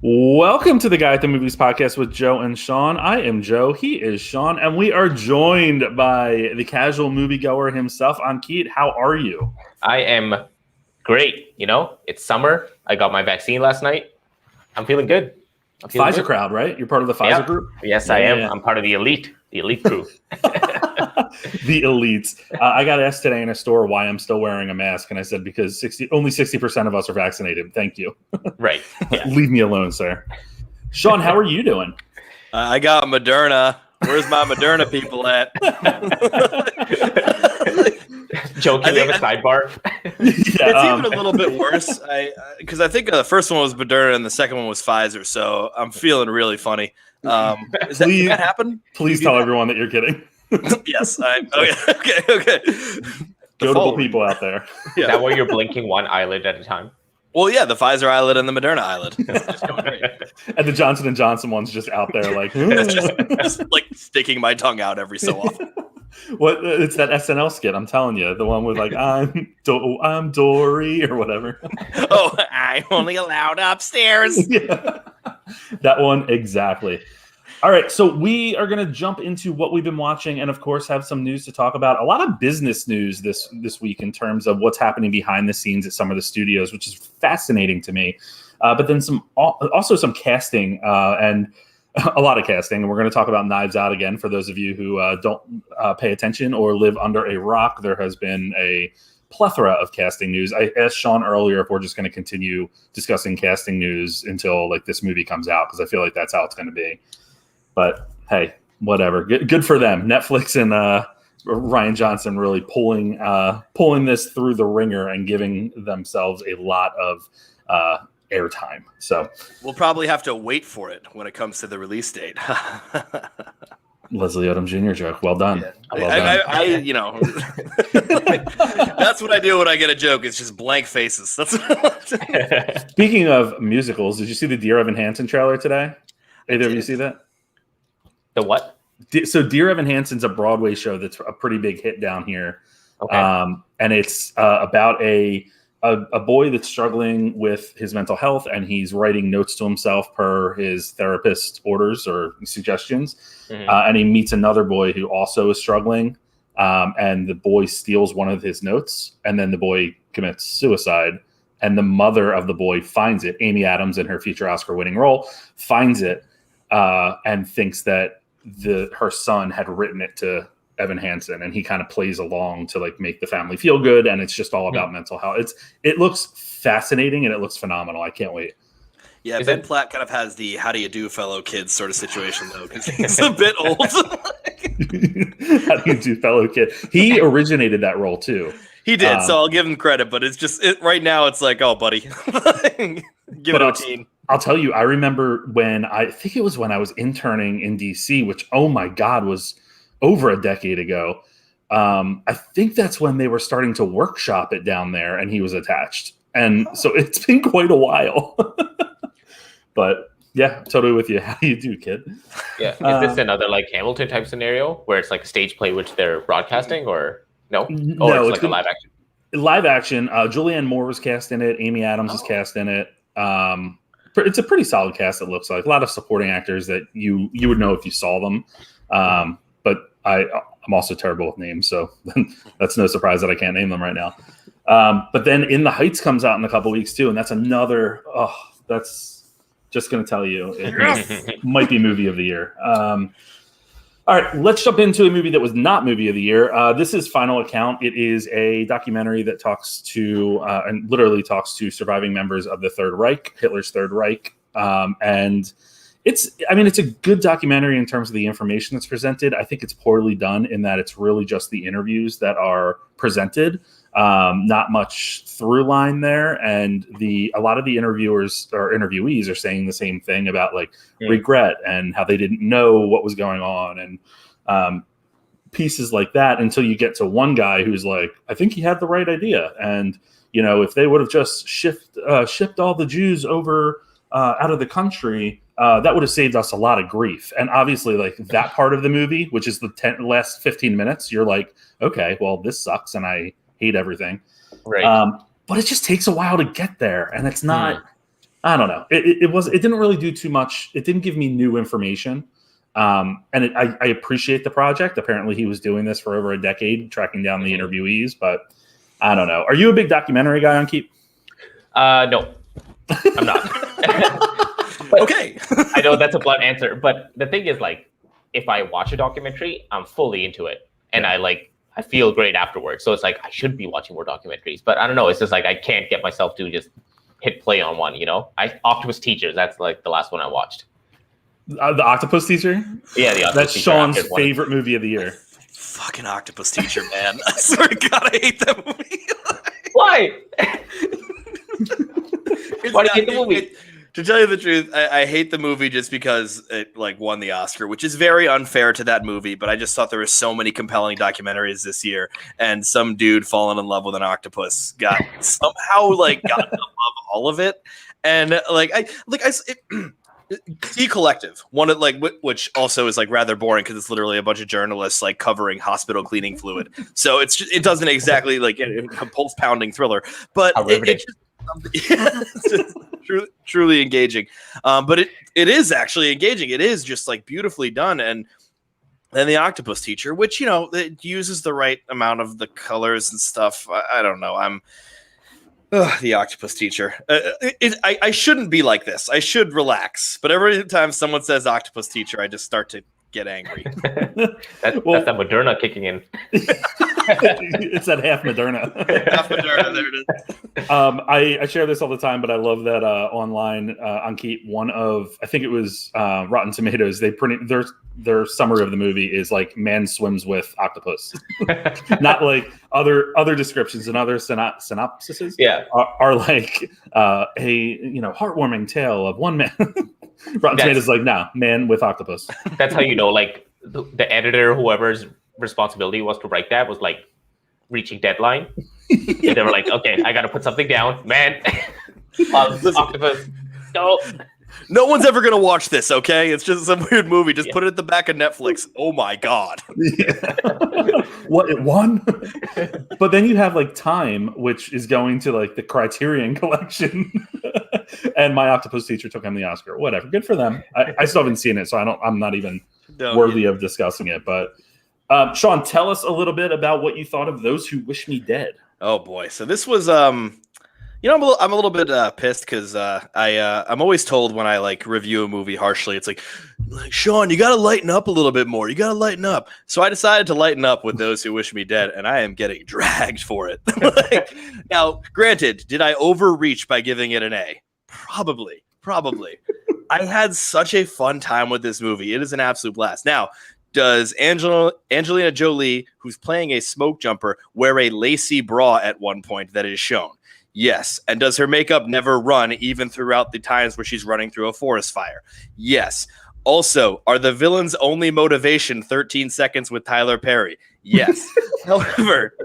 Welcome to the Guy at the Movies podcast with Joe and Sean. I am Joe. He is Sean. And we are joined by the casual moviegoer himself, Ankit. How are you? I am great. You know, it's summer. I got my vaccine last night. I'm feeling good. Pfizer crowd, right? You're part of the Pfizer group? Yes, I am. Yeah. I'm part of the elite crew. The elites. I got asked today in a store why I'm still wearing a mask, and I said because only 60% of us are vaccinated. Thank you. Right. Yeah. Leave me alone, sir. Sean, how are you doing? I got Moderna. Where's my Moderna people at? Joe, can we have a sidebar? It's even a little bit worse. Because I think the first one was Moderna and the second one was Pfizer. So I'm feeling really funny. Did that happen? Please tell everyone that you're kidding. Yes. Okay. Notable people out there. Yeah. Is that why you're blinking one eyelid at a time? Well, yeah, the Pfizer eyelid and the Moderna eyelid. Just going great. And the Johnson & Johnson one's just out there like... just like sticking my tongue out every so often. It's that SNL skit, I'm telling you. The one with like, I'm Dory or whatever. Oh, I'm only allowed upstairs. Yeah. That one, exactly. All right, so we are going to jump into what we've been watching and, of course, have some news to talk about. A lot of business news this week in terms of what's happening behind the scenes at some of the studios, which is fascinating to me. But then also some casting and a lot of casting. And we're going to talk about Knives Out again. For those of you who don't pay attention or live under a rock, there has been a plethora of casting news. I asked Sean earlier if we're just going to continue discussing casting news until like this movie comes out, because I feel like that's how it's going to be. But hey, whatever. Good for them. Netflix and Rian Johnson really pulling this through the ringer and giving themselves a lot of airtime. So we'll probably have to wait for it when it comes to the release date. Leslie Odom Jr. joke. Well done. Yeah. That's what I do when I get a joke. It's just blank faces. Speaking of musicals, did you see the Dear Evan Hansen trailer today? Either of you see that? The what? So Dear Evan Hansen's a Broadway show that's a pretty big hit down here. Okay. And it's about a boy that's struggling with his mental health, and he's writing notes to himself per his therapist's orders or suggestions. Mm-hmm. And he meets another boy who also is struggling. And the boy steals one of his notes, and then the boy commits suicide. And the mother of the boy finds it. Amy Adams, in her future Oscar-winning role, finds it and thinks that her son had written it to Evan Hansen, and he kind of plays along to like make the family feel good. And it's just all about mental health. It looks fascinating and it looks phenomenal. I can't wait. Yeah, Ben Platt kind of has the "how do you do, fellow kids" sort of situation though, because he's a bit old. How do you do, fellow kid? He originated that role too. He did, so I'll give him credit. But it's just right now. It's like, oh, buddy, give it a teen. I'll tell you, I remember when I was interning in DC, which, oh my God, was over a decade ago. I think that's when they were starting to workshop it down there, and he was attached. And so it's been quite a while. But yeah, totally with you. How do you do, kid? Yeah. Is this another like Hamilton type scenario where it's like a stage play which they're broadcasting, or no? No, it's like a live action. Live action. Julianne Moore was cast in it. Amy Adams is cast in it. It's a pretty solid cast. It looks like a lot of supporting actors that you would know if you saw them. But I'm also terrible with names, so that's no surprise that I can't name them right now. But then In the Heights comes out in a couple weeks too, and that's another. That's just going to tell you it might be movie of the year. All right, let's jump into a movie that was not movie of the year. This is Final Account. It is a documentary that talks to and literally talks to surviving members of the Third Reich, Hitler's Third Reich. And it's a good documentary in terms of the information that's presented. I think it's poorly done in that it's really just the interviews that are presented. Not much through line there. And a lot of the interviewers or interviewees are saying the same thing about regret and how they didn't know what was going on and pieces like that until you get to one guy who's like, I think he had the right idea. And, if they would have just shipped all the Jews over out of the country, that would have saved us a lot of grief. And obviously that part of the movie, which is the last 15 minutes, you're like, okay, well, this sucks. And I hate everything. Right. But it just takes a while to get there. And it's not, I don't know. It didn't really do too much. It didn't give me new information. And I appreciate the project. Apparently he was doing this for over a decade, tracking down the interviewees, but I don't know. Are you a big documentary guy on Keep? No, I'm not. Okay. I know that's a blunt answer, but the thing is, like, if I watch a documentary, I'm fully into it, and I feel great afterwards. So it's like I should be watching more documentaries, but I don't know. It's just like I can't get myself to just hit play on one. Octopus Teachers. That's like the last one I watched. The Octopus Teacher? Yeah, the Octopus That's Teacher. Sean's favorite movie of the year. Fucking Octopus Teacher, man. I swear to God, I hate that movie. Why? Why do you hate the movie? To tell you the truth, I hate the movie just because it won the Oscar, which is very unfair to that movie. But I just thought there were so many compelling documentaries this year, and some dude falling in love with an octopus got somehow got above all of it. And T Collective, one of which also is rather boring because it's literally a bunch of journalists covering hospital cleaning fluid. So it doesn't exactly a pulse pounding thriller, but it's just truly engaging. But it is actually engaging. It is just beautifully done. And then the Octopus Teacher, which it uses the right amount of the colors and stuff. I don't know. The Octopus Teacher. I shouldn't be like this. I should relax. But every time someone says Octopus Teacher, I just start to get angry. That's that Moderna kicking in. It's that half Moderna. Half Moderna, there it is. I share this all the time, but I love that online on Keep, one of, I think it was Rotten Tomatoes, they printed their summary of the movie is man swims with octopus. Not other descriptions and other synopsises are a heartwarming tale of one man. Rotten Tomatoes no, man with octopus. That's how the editor, whoever's responsibility was to write that, was reaching deadline. And they were okay, I got to put something down. Man, octopus. No one's ever going to watch this, okay? It's just some weird movie. Just put it at the back of Netflix. Oh, my God. What, it won? But then you have, Time, which is going to, the Criterion Collection. And My Octopus Teacher took home the Oscar. Whatever. Good for them. I still haven't seen it, so I'm not even worthy of discussing it. But, Sean, tell us a little bit about what you thought of Those Who Wish Me Dead. Oh, boy. So this was... I'm a little bit pissed because I'm always told when I review a movie harshly, it's Sean, you got to lighten up a little bit more. You got to lighten up. So I decided to lighten up with Those Who Wish Me Dead, and I am getting dragged for it. Now, granted, did I overreach by giving it an A? Probably. I had such a fun time with this movie. It is an absolute blast. Now, does Angelina Jolie, who's playing a smoke jumper, wear a lacy bra at one point that is shown? Yes. And does her makeup never run even throughout the times where she's running through a forest fire? Yes. Also, are the villain's only motivation 13 seconds with Tyler Perry? Yes. However,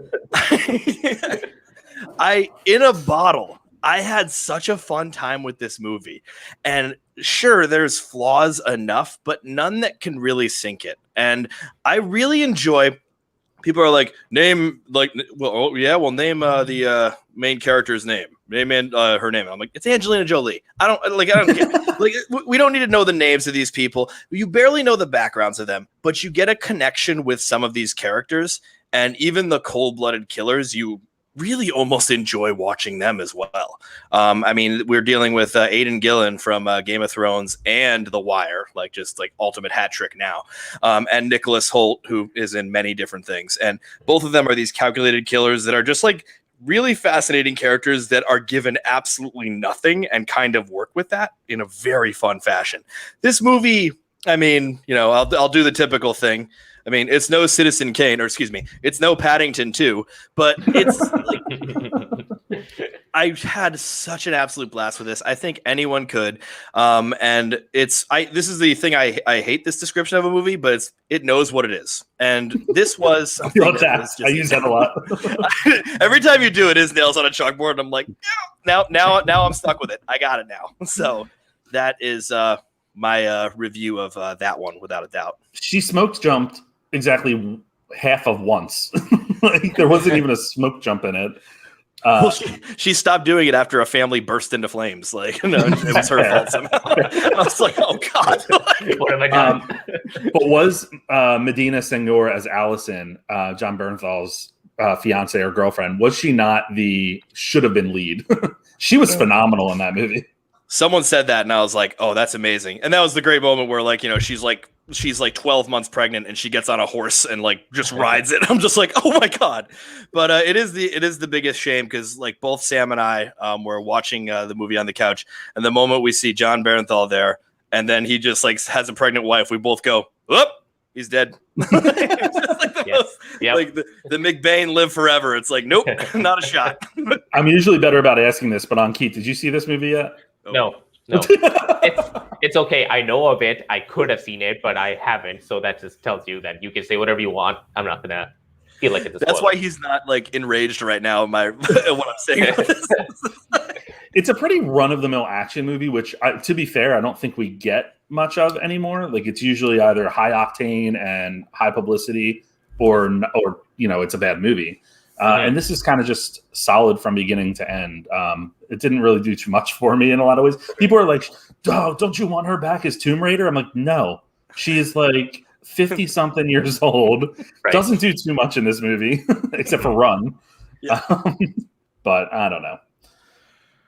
in a bottle, I had such a fun time with this movie. And sure, there's flaws enough, but none that can really sink it. And I really enjoy... People are name name the main character's name. Name her name. I'm it's Angelina Jolie. I don't get we don't need to know the names of these people. You barely know the backgrounds of them, but you get a connection with some of these characters, and even the cold-blooded killers, you really almost enjoy watching them as well. We're dealing with Aidan Gillen from Game of Thrones and The Wire, ultimate hat trick now, and Nicholas Hoult, who is in many different things. And both of them are these calculated killers that are just really fascinating characters that are given absolutely nothing and kind of work with that in a very fun fashion. This movie, I'll do the typical thing. It's no Citizen Kane, or excuse me, it's no Paddington 2, but it's I had such an absolute blast with this. I think anyone could. And this is the thing I hate this description of a movie, but it knows what it is. And this was something I use that a lot. Every time you do it, his nails on a chalkboard, and I'm now I'm stuck with it. I got it now. So that is my review of that one, without a doubt. She smoke jumped exactly half of once. There wasn't even a smoke jump in it. Well, she stopped doing it after a family burst into flames. Like, no, it was her fault somehow. I was like, oh God. What have I done? But was Medina Senghor as Allison, John Bernthal's fiance or girlfriend, was she not the should have been lead? She was phenomenal in that movie. Someone said that, and I was like, "Oh, that's amazing!" And that was the great moment where, like, you know, she's like 12 months pregnant, and she gets on a horse and like just rides it. I'm just like, "Oh my God!" But it is the biggest shame because like both Sam and I were watching the movie on the couch, and the moment we see John Bernthal there, and then he just like has a pregnant wife, we both go, "Whoop, he's dead." Like the McBain live forever. It's like, nope, not a shot. I'm usually better about asking this, but on Keith, did you see this movie yet? No. It's okay. I know of it. I could have seen it, but I haven't. So that just tells you that you can say whatever you want. I'm not gonna feel like it's a spoiler. That's why he's not like enraged right now. What I'm saying. About this. It's a pretty run-of-the-mill action movie, which, to be fair, I don't think we get much of anymore. Like, it's usually either high octane and high publicity, or you know, it's a bad movie. And this is kind of just solid from beginning to end. It didn't really do too much for me in a lot of ways. People are like, "Oh, don't you want her back as Tomb Raider?" I'm like, no. She is like 50-something years old. Right. Doesn't do too much in this movie, except for run. Yeah. But I don't know.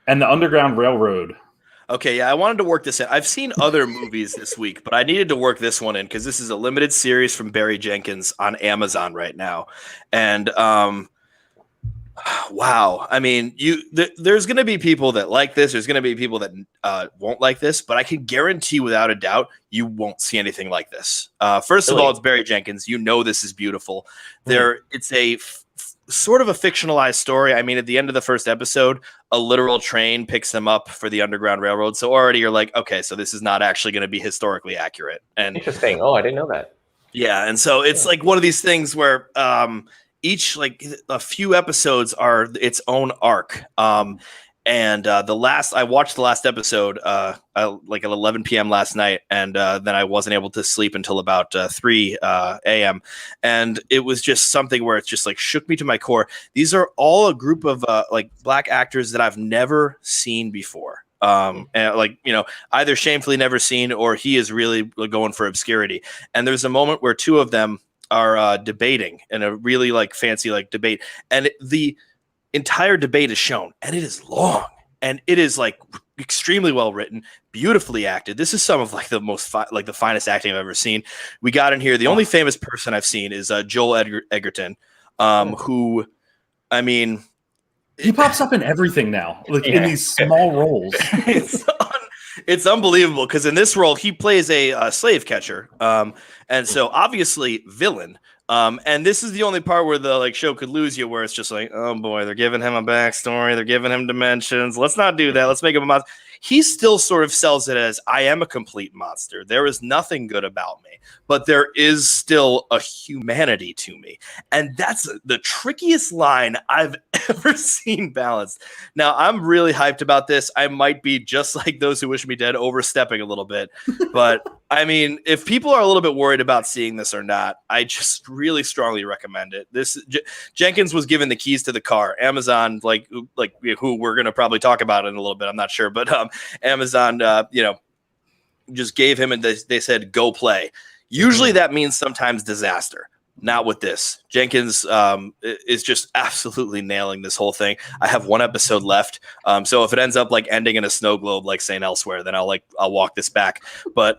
And the Underground Railroad. Okay, yeah, I wanted to work this in. I've seen other movies this week, but I needed to work this one in because this is a limited series from Barry Jenkins on Amazon right now. And wow. I mean, there's going to be people that like this. There's going to be people that won't like this, but I can guarantee without a doubt you won't see anything like this. First of all, it's Barry Jenkins. You know this is beautiful. It's a sort of a fictionalized story. I mean, at the end of the first episode, a literal train picks them up for the Underground Railroad. So already you're like, okay, so this is not actually going to be historically accurate. And interesting. Oh, I didn't know that. Yeah, and so it's like one of these things where each like a few episodes are its own arc. And I watched the last episode like at 11 p.m. last night, and then I wasn't able to sleep until about 3 a.m. And it was just something where it's just like shook me to my core. These are all a group of like black actors that I've never seen before. And like, you know, either shamefully never seen, or he is really going for obscurity. And there's a moment where two of them are debating in a really like fancy like debate, and the entire debate is shown, and it is long, and it is like extremely well written, beautifully acted. This is some of like the most the finest acting I've ever seen. We got in here. The only famous person I've seen is Joel Edgerton, who, I mean, he pops up in everything now, like in these small roles. It's unbelievable because in this role he plays a slave catcher, and so obviously villain. And this is the only part where the like show could lose you, where it's just like, oh boy, they're giving him a backstory, they're giving him dimensions. Let's not do that. Let's make him a monster. He still sort of sells it as, I am a complete monster. There is nothing good about me, but there is still a humanity to me. And that's the trickiest line I've ever seen balanced. Now, I'm really hyped about this. I might be just like Those Who Wish Me Dead, overstepping a little bit. But I mean, if people are a little bit worried about seeing this or not, I just really strongly recommend it. Jenkins was given the keys to the car. Amazon, like who we're going to probably talk about in a little bit. I'm not sure, but Amazon, just gave him, and they said, go play. Usually that means sometimes disaster. Not with this. Jenkins is just absolutely nailing this whole thing. I have one episode left. So if it ends up like ending in a snow globe like St. Elsewhere, then I'll walk this back. But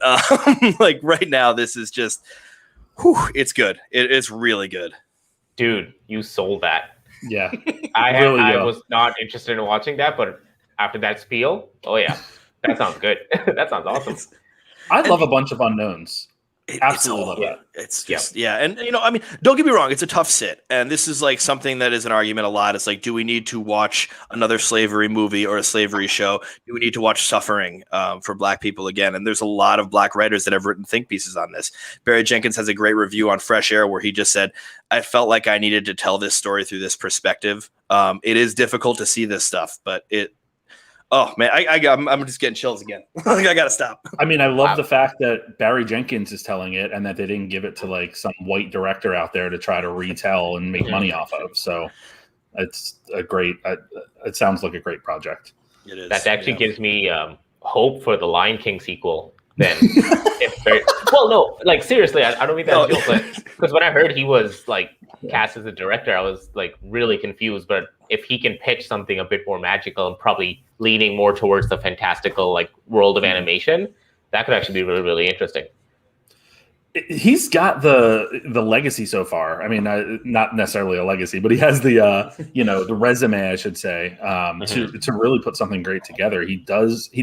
like right now, this is just, it's good. It's really good. Dude, you sold that. Yeah. I was not interested in watching that, but after that spiel, oh yeah, that sounds good. That sounds awesome. I love a bunch of unknowns. Absolutely love that. It's just, yeah. And, you know, I mean, don't get me wrong. It's a tough sit. And this is like something that is an argument a lot. It's like, do we need to watch another slavery movie or a slavery show? Do we need to watch suffering for Black people again? And there's a lot of Black writers that have written think pieces on this. Barry Jenkins has a great review on Fresh Air where he just said, I felt like I needed to tell this story through this perspective. It is difficult to see this stuff, but oh man, I'm just getting chills again. I gotta stop. I mean, I love the fact that Barry Jenkins is telling it, and that they didn't give it to like some white director out there to try to retell and make money off of. So, It's a great. It sounds like a great project. It is. That actually gives me hope for the Lion King sequel. Then, well, no, like seriously, I don't mean that joke, but because when I heard he was like cast as a director, I was like really confused. But if he can pitch something a bit more magical and probably leaning more towards the fantastical like world of animation, that could actually be really, really interesting. He's got the legacy so far. I mean, not necessarily a legacy, but he has the the resume, I should say, to really put something great together. He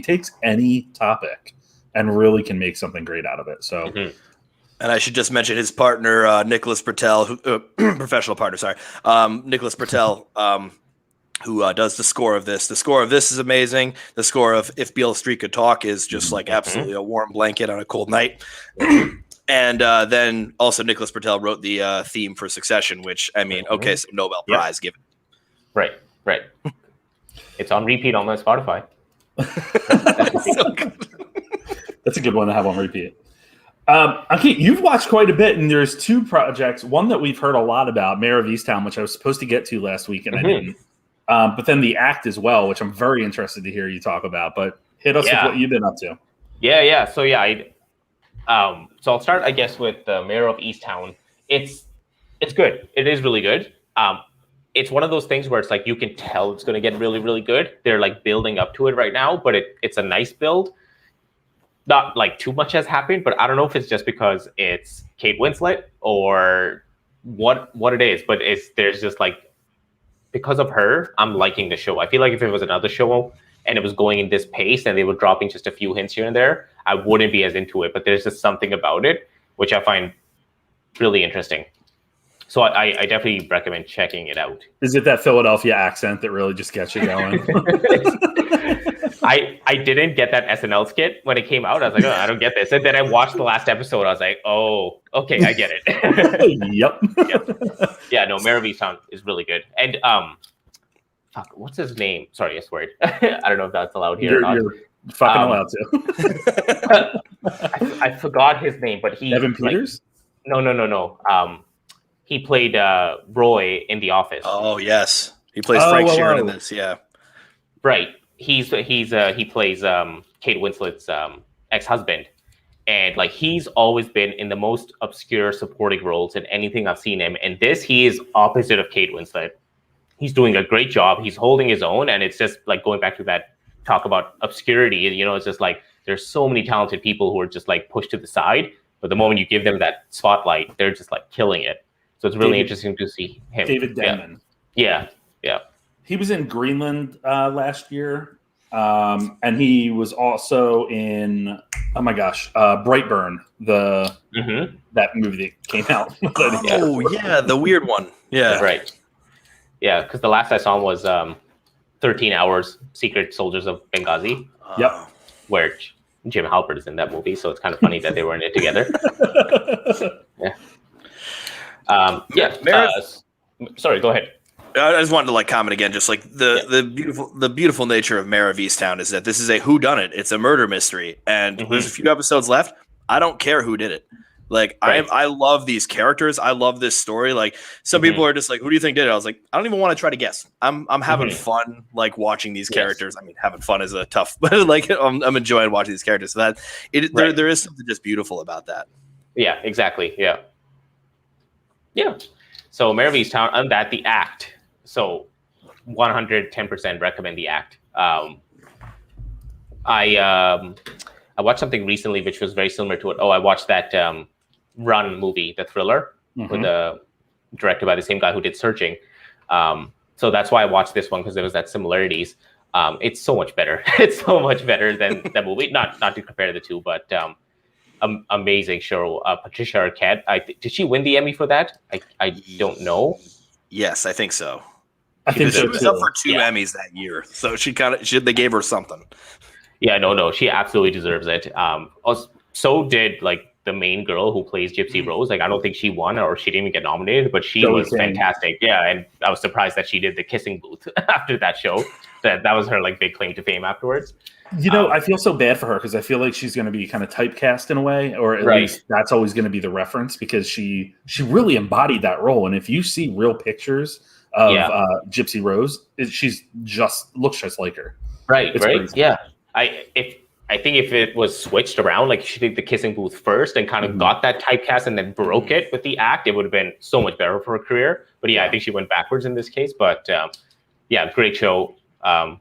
takes any topic and really can make something great out of it. So, and I should just mention his partner, Nicholas Patel, professional partner. Sorry, Nicholas Patel, who does the score of this. The score of this is amazing. The score of If Beale Street Could Talk is just like absolutely a warm blanket on a cold night. And then also Nicholas Patel wrote the theme for Succession, which, I mean, okay, so Nobel Prize given. Right. It's on repeat on my Spotify. That's a good one to have on repeat. Okay, you've watched quite a bit, and there's two projects. One that we've heard a lot about, Mayor of Easttown, which I was supposed to get to last week, and I didn't. But then The Act as well, which I'm very interested to hear you talk about. But hit us with what you've been up to. Yeah. So so I'll start, I guess, with the Mayor of Easttown. It's good. It is really good. It's one of those things where it's like you can tell it's going to get really, really good. They're like building up to it right now, but it's a nice build. Not like too much has happened, but I don't know if it's just because it's Kate Winslet or what it is. But there's just like, because of her, I'm liking the show. I feel like if it was another show and it was going in this pace and they were dropping just a few hints here and there, I wouldn't be as into it. But there's just something about it which I find really interesting. So I definitely recommend checking it out. Is it that Philadelphia accent that really just gets you going? I didn't get that SNL skit when it came out. I was like, oh, I don't get this. And then I watched the last episode. I was like, oh, okay, I get it. Yep. Yeah, no, Mayor of Easttown is really good. And what's his name? Sorry, I swear. I don't know if that's allowed here or not. You're fucking allowed to. I forgot his name, but he Evan Peters? No. He played Roy in The Office. Oh yes, he plays Frank Sheeran in this. Yeah, right. He plays Kate Winslet's ex-husband, and like he's always been in the most obscure supporting roles in anything I've seen him. And this, he is opposite of Kate Winslet. He's doing a great job. He's holding his own, and it's just like going back to that talk about obscurity. You know, it's just like there's so many talented people who are just like pushed to the side, but the moment you give them that spotlight, they're just like killing it. So it's really interesting to see him. David Denman. Yeah. He was in Greenland last year, and he was also in Brightburn, that movie that came out. The weird one. Yeah, right. Yeah, because the last I saw him was 13 Hours: Secret Soldiers of Benghazi. Where Jim Halpert is in that movie, so it's kind of funny that they were in it together. Sorry, go ahead. I just wanted to comment again, just like the beautiful nature of Mayor of Easttown is that this is a whodunit. It's a murder mystery, and there's a few episodes left. I don't care who did it. Like I love these characters. I love this story. Like some people are just like, "Who do you think did it?" I was like, I don't even want to try to guess. I'm having fun watching these characters. I mean, having fun is a tough, but I'm enjoying watching these characters. So that there is something just beautiful about that. Yeah, exactly. Yeah. So Mayor of Easttown, and that The Act. So 110% recommend The Act. I watched something recently which was very similar to it. I watched that Run movie, the thriller, with directed by the same guy who did Searching. So that's why I watched this one, because there was that similarities. It's so much better. It's so much better than that movie. Not to compare the two, but amazing show. Patricia Arquette. Did she win the Emmy for that? I don't know. Yes, I think so. I think she was up for 2 Emmys that year, so they gave her something. Yeah, no, she absolutely deserves it. So did the main girl who plays Gypsy Rose. I don't think she won, or she didn't even get nominated, but she was fantastic. Yeah, and I was surprised that she did the kissing booth after that show. That was her big claim to fame afterwards. I feel so bad for her, because I feel like she's going to be kind of typecast in a way, or at least that's always going to be the reference, because she really embodied that role. And if you see real pictures of Gypsy Rose. She's just looks just like her. Right, It's right, crazy. yeah. I think if it was switched around, like she did the kissing booth first and kind of got that typecast and then broke it with the act, it would have been so much better for her career. But I think she went backwards in this case. But great show.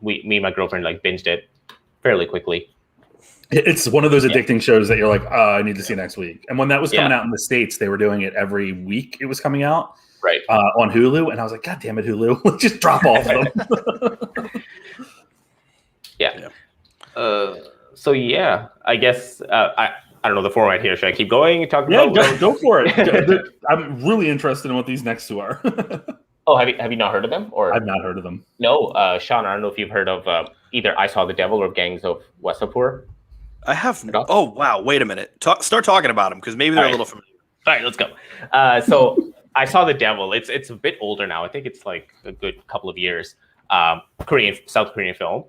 Me and my girlfriend like binged it fairly quickly. It's one of those addicting shows that you're like, oh, I need to see next week. And when that was coming out in the States, they were doing it every week. It was coming out on Hulu, and I was like, God damn it, Hulu, just drop all of them. So I guess I don't know the format here. Should I keep going and talk about? Go for it. I'm really interested in what these next two are. Oh, have you not heard of them? Or I've not heard of them. No, Sean, I don't know if you've heard of either I Saw the Devil or Gangs of Wasseypur. I have. Oh wow! Wait a minute. Start talking about them because maybe they're a little familiar. All right, let's go. So I Saw the Devil. It's a bit older now. I think it's like a good couple of years. South Korean film.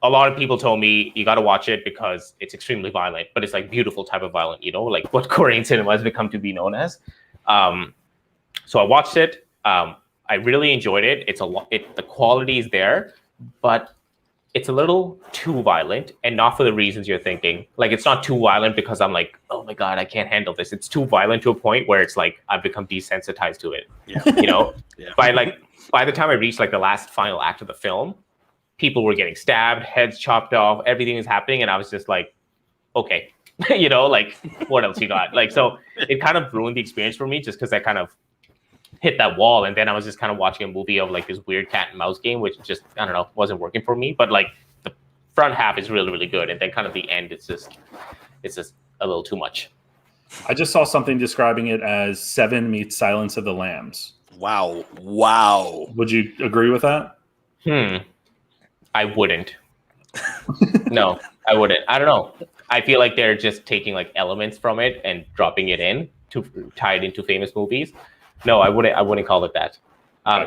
A lot of people told me you got to watch it because it's extremely violent, but it's like beautiful type of violent. Like what Korean cinema has become to be known as. So I watched it. I really enjoyed it. The quality is there, but it's a little too violent, and not for the reasons you're thinking. Like it's not too violent because I'm like, oh my God, I can't handle this. It's too violent to a point where it's like I've become desensitized to it. Yeah. By the time I reached like the last final act of the film, people were getting stabbed, heads chopped off, everything is happening, and I was just like, okay, like what else you got? Like so, it kind of ruined the experience for me just because I kind of hit that wall, and then I was just kind of watching a movie of like this weird cat and mouse game, which just I don't know wasn't working for me. But like the front half is really really good, and then kind of the end it's just a little too much. I just saw something describing it as Seven meets Silence of the Lambs. Wow! Would you agree with that? I wouldn't. No, I wouldn't. I don't know. I feel like they're just taking like elements from it and dropping it in to tie it into famous movies. No, I wouldn't call it that.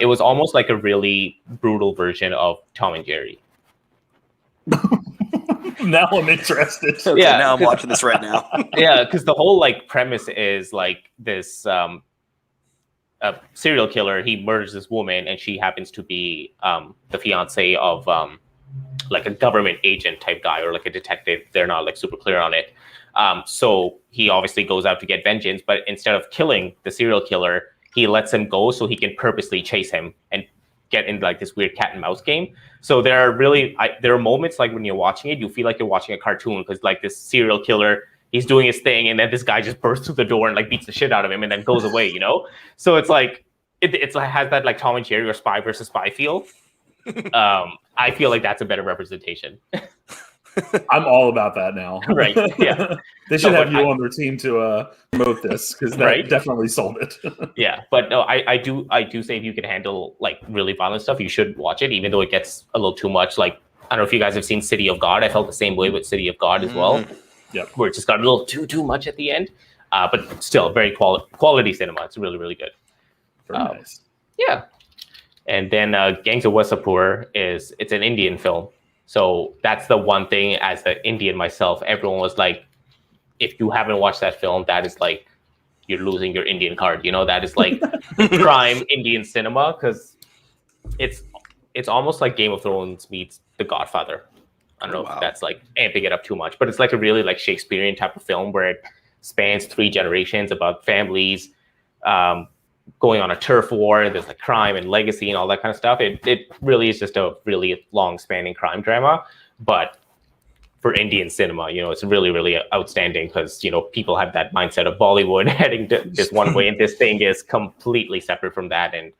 It was almost like a really brutal version of Tom and Jerry. Now I'm interested. Okay, now I'm watching this right now. Yeah, because the whole like premise is like this a serial killer. He murders this woman, and she happens to be the fiance of like a government agent type guy or like a detective. They're not like super clear on it. So he obviously goes out to get vengeance, but instead of killing the serial killer, he lets him go so he can purposely chase him and get in like this weird cat and mouse game. So there are moments like when you're watching it, you feel like you're watching a cartoon because like this serial killer, he's doing his thing, and then this guy just bursts through the door and like beats the shit out of him and then goes away, So it's like it's like has that like Tom and Jerry or Spy versus Spy feel. I feel like that's a better representation. I'm all about that now. Right. Yeah. They should have you on their team to promote this because that definitely sold it. Yeah, but no, I do say if you can handle like really violent stuff, you should watch it, even though it gets a little too much. Like I don't know if you guys have seen City of God. I felt the same way with City of God as well. Yeah, where it just got a little too much at the end. But still, very quality cinema. It's really really good. Very nice. Yeah, and then Gangs of Wasseypur it's an Indian film. So that's the one thing as the Indian myself, everyone was like, if you haven't watched that film, that is like, you're losing your Indian card. That is like prime Indian cinema because it's almost like Game of Thrones meets The Godfather. I don't know if that's like amping it up too much, but it's like a really like Shakespearean type of film where it spans 3 generations about families going on a turf war. There's like crime and legacy and all that kind of stuff. It really is just a really long spanning crime drama, but for Indian cinema, it's really, really outstanding because, people have that mindset of Bollywood heading this one way, and this thing is completely separate from that. And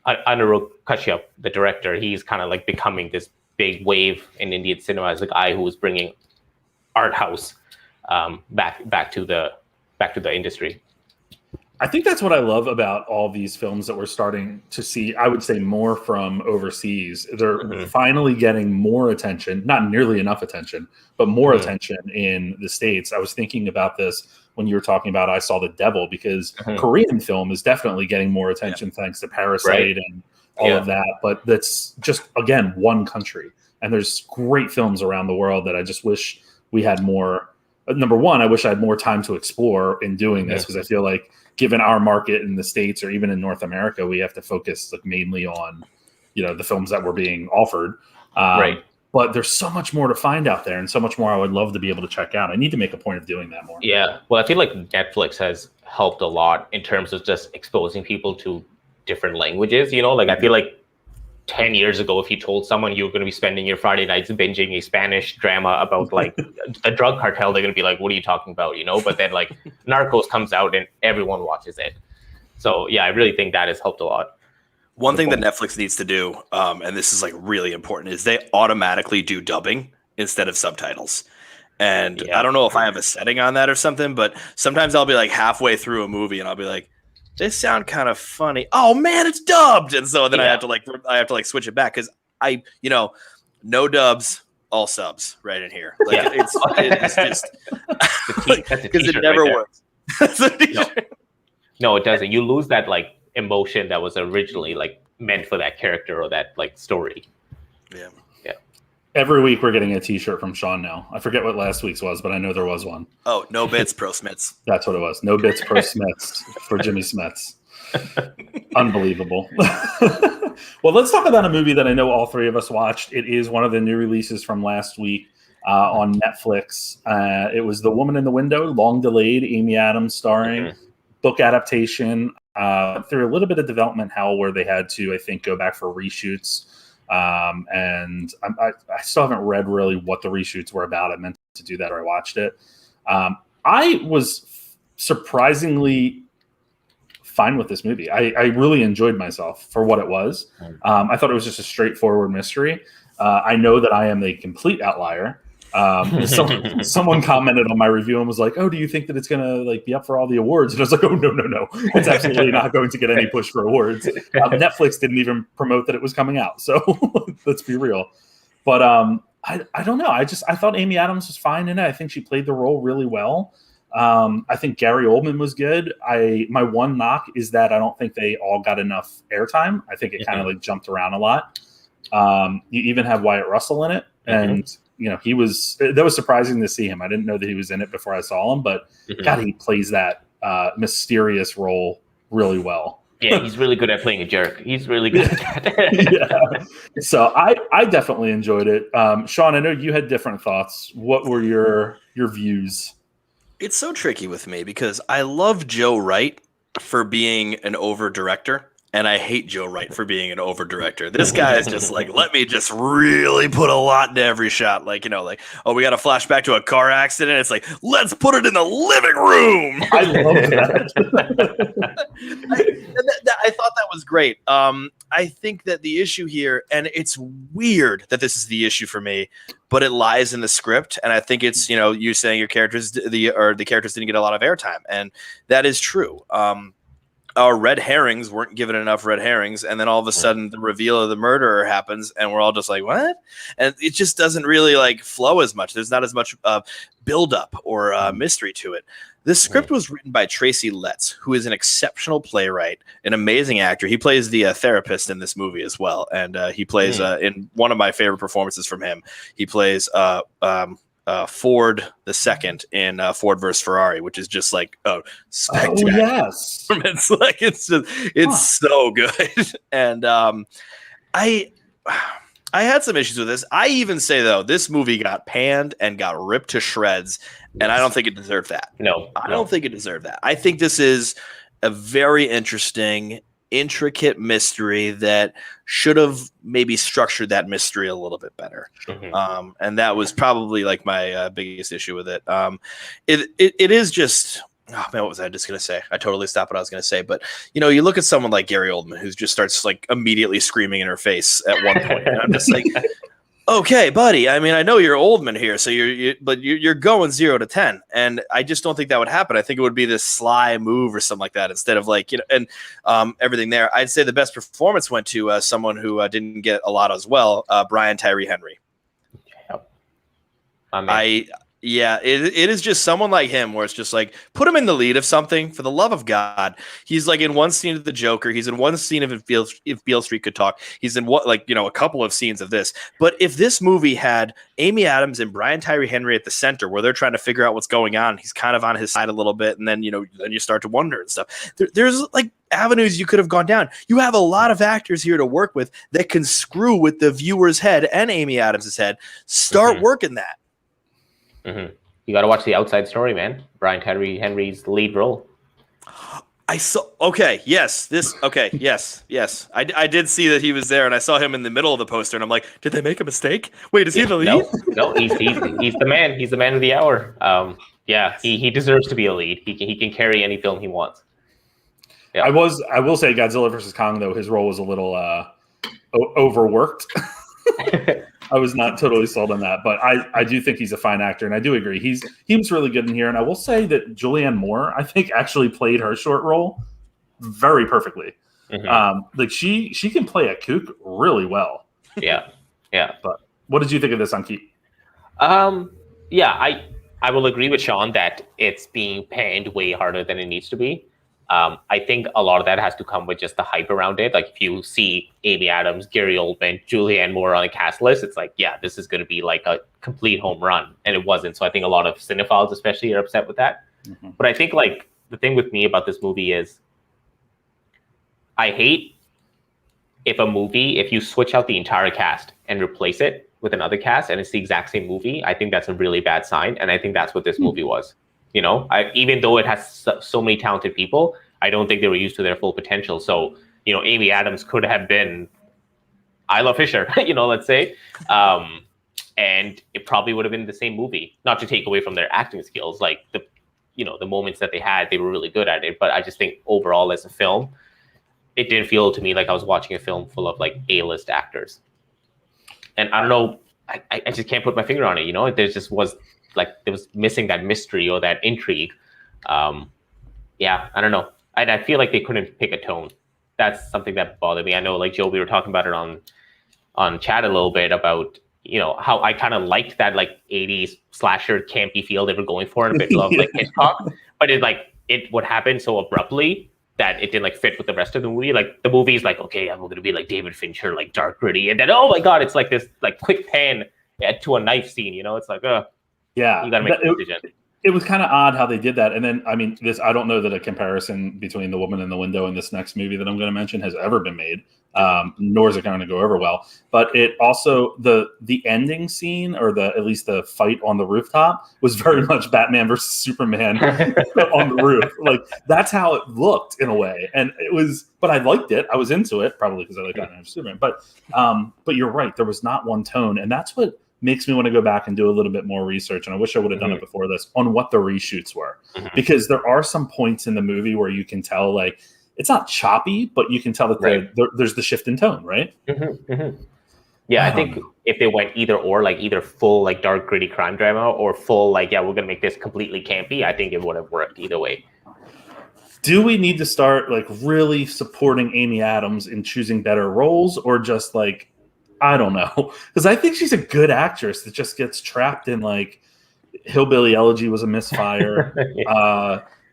Anirudh Kashyap, the director, he's kind of like becoming this big wave in Indian cinema as the guy who was bringing art house back to the industry. I think that's what I love about all these films that we're starting to see. I would say more from overseas. They're finally getting more attention, not nearly enough attention, but more attention in the States. I was thinking about this when you were talking about I Saw the Devil, because Korean film is definitely getting more attention thanks to Parasite and all of that. But that's just, again, one country. And there's great films around the world that I just wish we had more number one, I wish I had more time to explore in doing this, because I feel like given our market in the States or even in North America, we have to focus like mainly on, the films that were being offered. Right. But there's so much more to find out there, and so much more I would love to be able to check out. I need to make a point of doing that more. Yeah. Well, I feel like Netflix has helped a lot in terms of just exposing people to different languages. Like I feel like 10 years ago, if you told someone you were going to be spending your Friday nights binging a Spanish drama about like a drug cartel, they're going to be like, what are you talking about? But then like Narcos comes out and everyone watches it. So yeah, I really think that has helped a lot. One thing that Netflix needs to do, and this is like really important, is they automatically do dubbing instead of subtitles. And I don't know if I have a setting on that or something, but sometimes I'll be like halfway through a movie and I'll be like, this sound kind of funny. Oh man, it's dubbed. And so then I have to switch it back, because no dubs, all subs right in here. Like it's just because it never works. No, it doesn't. You lose that like emotion that was originally like meant for that character or that like story. Yeah. Every week we're getting a T-shirt from Sean now. I forget what last week's was, but I know there was one. Oh, no bits, pro Smiths. That's what it was. No bits, pro Smiths for Jimmy Smiths. Unbelievable. Well, let's talk about a movie that I know all three of us watched. It is one of the new releases from last week on Netflix. It was The Woman in the Window, long delayed, Amy Adams starring, book adaptation. Through a little bit of development hell where they had to, I think, go back for reshoots. And I still haven't read really what the reshoots were about. I meant to do that, or I watched it. I was surprisingly fine with this movie. I really enjoyed myself for what it was. I thought it was just a straightforward mystery. I know that I am a complete outlier. Someone commented on my review and was like, "Oh, do you think that it's going to like be up for all the awards?" And I was like, "Oh, no. It's absolutely not going to get any push for awards." Netflix didn't even promote that it was coming out. So let's be real. But I don't know. I thought Amy Adams was fine in it. I think she played the role really well. I think Gary Oldman was good. My one knock is that I don't think they all got enough airtime. I think it kind of like jumped around a lot. You even have Wyatt Russell in it, and that was surprising to see him. I didn't know that he was in it before I saw him, but God, he plays that mysterious role really well. Yeah, he's really good at playing a jerk. He's really good at that. Yeah. So I definitely enjoyed it. Sean, I know you had different thoughts. What were your views? It's so tricky with me because I love Joe Wright for being an over director, and I hate Joe Wright for being an over director. This guy is just like, let me just really put a lot into every shot. Like, oh, we got a flashback to a car accident. It's like, let's put it in the living room. I love that. I thought that was great. I think that the issue here, and it's weird that this is the issue for me, but it lies in the script. And I think it's, you saying your characters, the characters didn't get a lot of airtime. And that is true. Our red herrings weren't given enough red herrings, and then all of a sudden the reveal of the murderer happens, and we're all just like, what? And it just doesn't really like flow as much. There's not as much build-up or mystery to it. This script was written by Tracy Letts, who is an exceptional playwright, an amazing actor. He plays the therapist in this movie as well, and he plays in one of my favorite performances from him. He plays Ford the second in Ford versus Ferrari, which is just like spectacular. Oh yes, it's like it's so good. And I had some issues with this. I even say though, this movie got panned and got ripped to shreds, and I don't think it deserved that. I don't think it deserved that. I think this is a very interesting, intricate mystery that should have maybe structured that mystery a little bit better. And that was probably like my biggest issue with it. It is just, oh man, what was I just going to say? I totally stopped what I was going to say. But, you look at someone like Gary Oldman, who just starts like immediately screaming in her face at one point. And I'm just like, okay, buddy. I mean, I know you're Oldman here, so you're going 0 to 10, and I just don't think that would happen. I think it would be this sly move or something like that instead of like and everything there. I'd say the best performance went to someone who didn't get a lot as well, Brian Tyree Henry. Yep. Yeah, it is just someone like him where it's just like put him in the lead of something for the love of God. He's like in one scene of the Joker. He's in one scene of if Beale Street Could Talk. He's in what a couple of scenes of this. But if this movie had Amy Adams and Brian Tyree Henry at the center, where they're trying to figure out what's going on, he's kind of on his side a little bit, and then then you start to wonder and stuff. There's like avenues you could have gone down. You have a lot of actors here to work with that can screw with the viewer's head and Amy Adams' head. Start working that. Mm-hmm. You got to watch The Outside Story, man. Brian Tyree Henry's lead role. I saw. Okay, yes, this. Okay, yes. I did see that he was there, and I saw him in the middle of the poster, and I'm like, did they make a mistake? Wait, is he the lead? No, he's the man. He's the man of the hour. He deserves to be a lead. He can carry any film he wants. Yeah. I will say Godzilla versus Kong, though, his role was a little overworked. I was not totally sold on that, but I do think he's a fine actor, and I do agree he was really good in here. And I will say that Julianne Moore, I think, actually played her short role very perfectly. Like she can play a kook really well. Yeah. But what did you think of this on Keep? I will agree with Sean that it's being panned way harder than it needs to be. I think a lot of that has to come with just the hype around it. Like if you see Amy Adams, Gary Oldman, Julianne Moore on a cast list, it's like, yeah, this is going to be like a complete home run. And it wasn't. So I think a lot of cinephiles especially are upset with that. But I think like the thing with me about this movie is I hate if you switch out the entire cast and replace it with another cast and it's the exact same movie. I think that's a really bad sign. And I think that's what this movie was. Even though it has so many talented people, I don't think they were used to their full potential. So, Amy Adams could have been Isla Fisher, let's say, and it probably would have been the same movie. Not to take away from their acting skills, like the moments that they had, they were really good at it. But I just think overall, as a film, it didn't feel to me like I was watching a film full of like A-list actors. And I don't know, I just can't put my finger on it. There just was. Like there was missing that mystery or that intrigue. I don't know. I feel like they couldn't pick a tone. That's something that bothered me. I know, like Joe, we were talking about it on chat a little bit about how I kind of liked that like 80s slasher campy feel they were going for, and a bit of like Hitchcock, but it would happen so abruptly that it didn't like fit with the rest of the movie. Like the movie is like, okay, I'm going to be like David Fincher, like dark gritty, and then oh my god, it's like this like quick pan to a knife scene. It's like Yeah, you got to make a decision. It was kind of odd how they did that. And then, I mean, I don't know that a comparison between The Woman in the Window and this next movie that I'm going to mention has ever been made, nor is it going to go over well. But it also, the ending scene, or at least the fight on the rooftop, was very much Batman versus Superman on the roof. Like, that's how it looked in a way. And it was, but I liked it. I was into it, probably because I like Batman versus Superman. But you're right. There was not one tone. And that's what makes me want to go back and do a little bit more research. And I wish I would have done it before this on what the reshoots were, because there are some points in the movie where you can tell, like, it's not choppy, but you can tell that there's the shift in tone, right? Yeah, I think if they went either or, like either full like dark gritty crime drama or full like, yeah, we're gonna make this completely campy, I think it would have worked either way. Do we need to start like really supporting Amy Adams in choosing better roles, or just like, I don't know, because I think she's a good actress that just gets trapped in like Hillbilly Elegy was a misfire.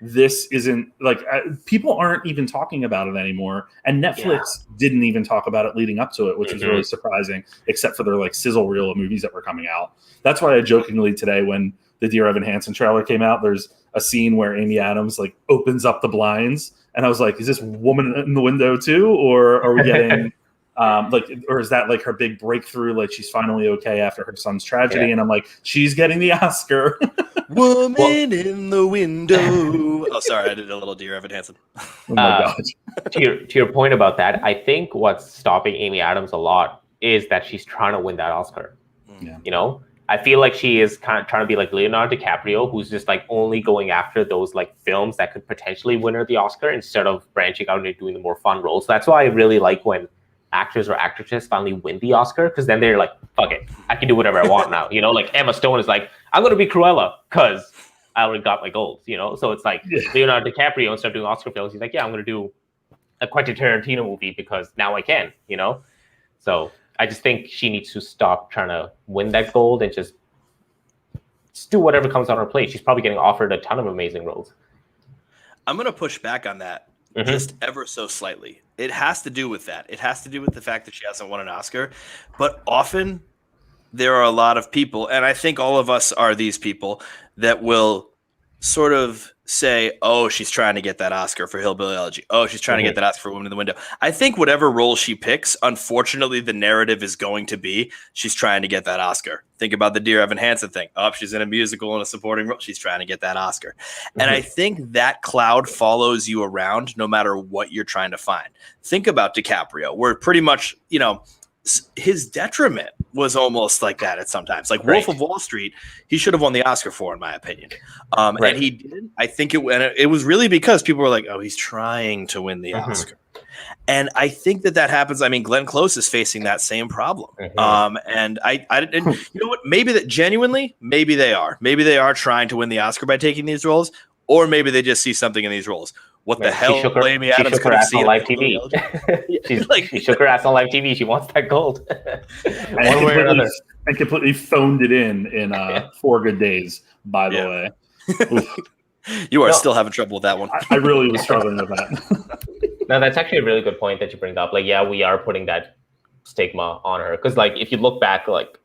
This isn't like people aren't even talking about it anymore, and Netflix didn't even talk about it leading up to it, which was really surprising, except for their like sizzle reel of movies that were coming out. That's why I jokingly today, when the Dear Evan Hansen trailer came out, there's a scene where Amy Adams like opens up the blinds, and I was like, is this Woman in the Window too, or are we getting or is that like her big breakthrough? Like she's finally okay after her son's tragedy, and I'm like, she's getting the Oscar. Woman in the Window. Oh, sorry, I did a little Dear Evan Hansen. Oh my god. To your point about that, I think what's stopping Amy Adams a lot is that she's trying to win that Oscar. Yeah. I feel like she is kind of trying to be like Leonardo DiCaprio, who's just like only going after those like films that could potentially win her the Oscar instead of branching out and doing the more fun roles. That's why I really like when actors or actresses finally win the Oscar, because then they're like, fuck it, I can do whatever I want now. Like Emma Stone is like, I'm going to be Cruella because I already got my goals, So it's like Leonardo DiCaprio, instead of doing Oscar films, he's like, yeah, I'm going to do a Quentin Tarantino movie because now I can, So I just think she needs to stop trying to win that gold and just just do whatever comes on her plate. She's probably getting offered a ton of amazing roles. I'm going to push back on that just ever so slightly. It has to do with that. It has to do with the fact that she hasn't won an Oscar. But often there are a lot of people, and I think all of us are these people, that will sort of say, oh, she's trying to get that Oscar for Hillbilly Elegy. Oh, she's trying to get that Oscar for Woman in the Window. I think whatever role she picks, unfortunately, the narrative is going to be she's trying to get that Oscar. Think about the Dear Evan Hansen thing. Oh, she's in a musical and a supporting role. She's trying to get that Oscar. And I think that cloud follows you around no matter what you're trying to find. Think about DiCaprio, where pretty much, you know, his detriment was almost like that at sometimes. Like Wolf of Wall Street, he should have won the Oscar for, in my opinion. And he didn't. I think it was really because people were like, oh, he's trying to win the Oscar. And I think that happens. I mean, Glenn Close is facing that same problem. And you know what? Maybe that genuinely, maybe they are trying to win the Oscar by taking these roles, or maybe they just see something in these roles. What the hell? Amy Adams could have seen on live TV. She shook her ass on live TV. She wants that gold. One way or another. And completely phoned it in 4 Good Days, by the way. You are still having trouble with that one. I really was struggling with that. No, that's actually a really good point that you bring up. Like, yeah, we are putting that stigma on her. Because, like, if you look back, like,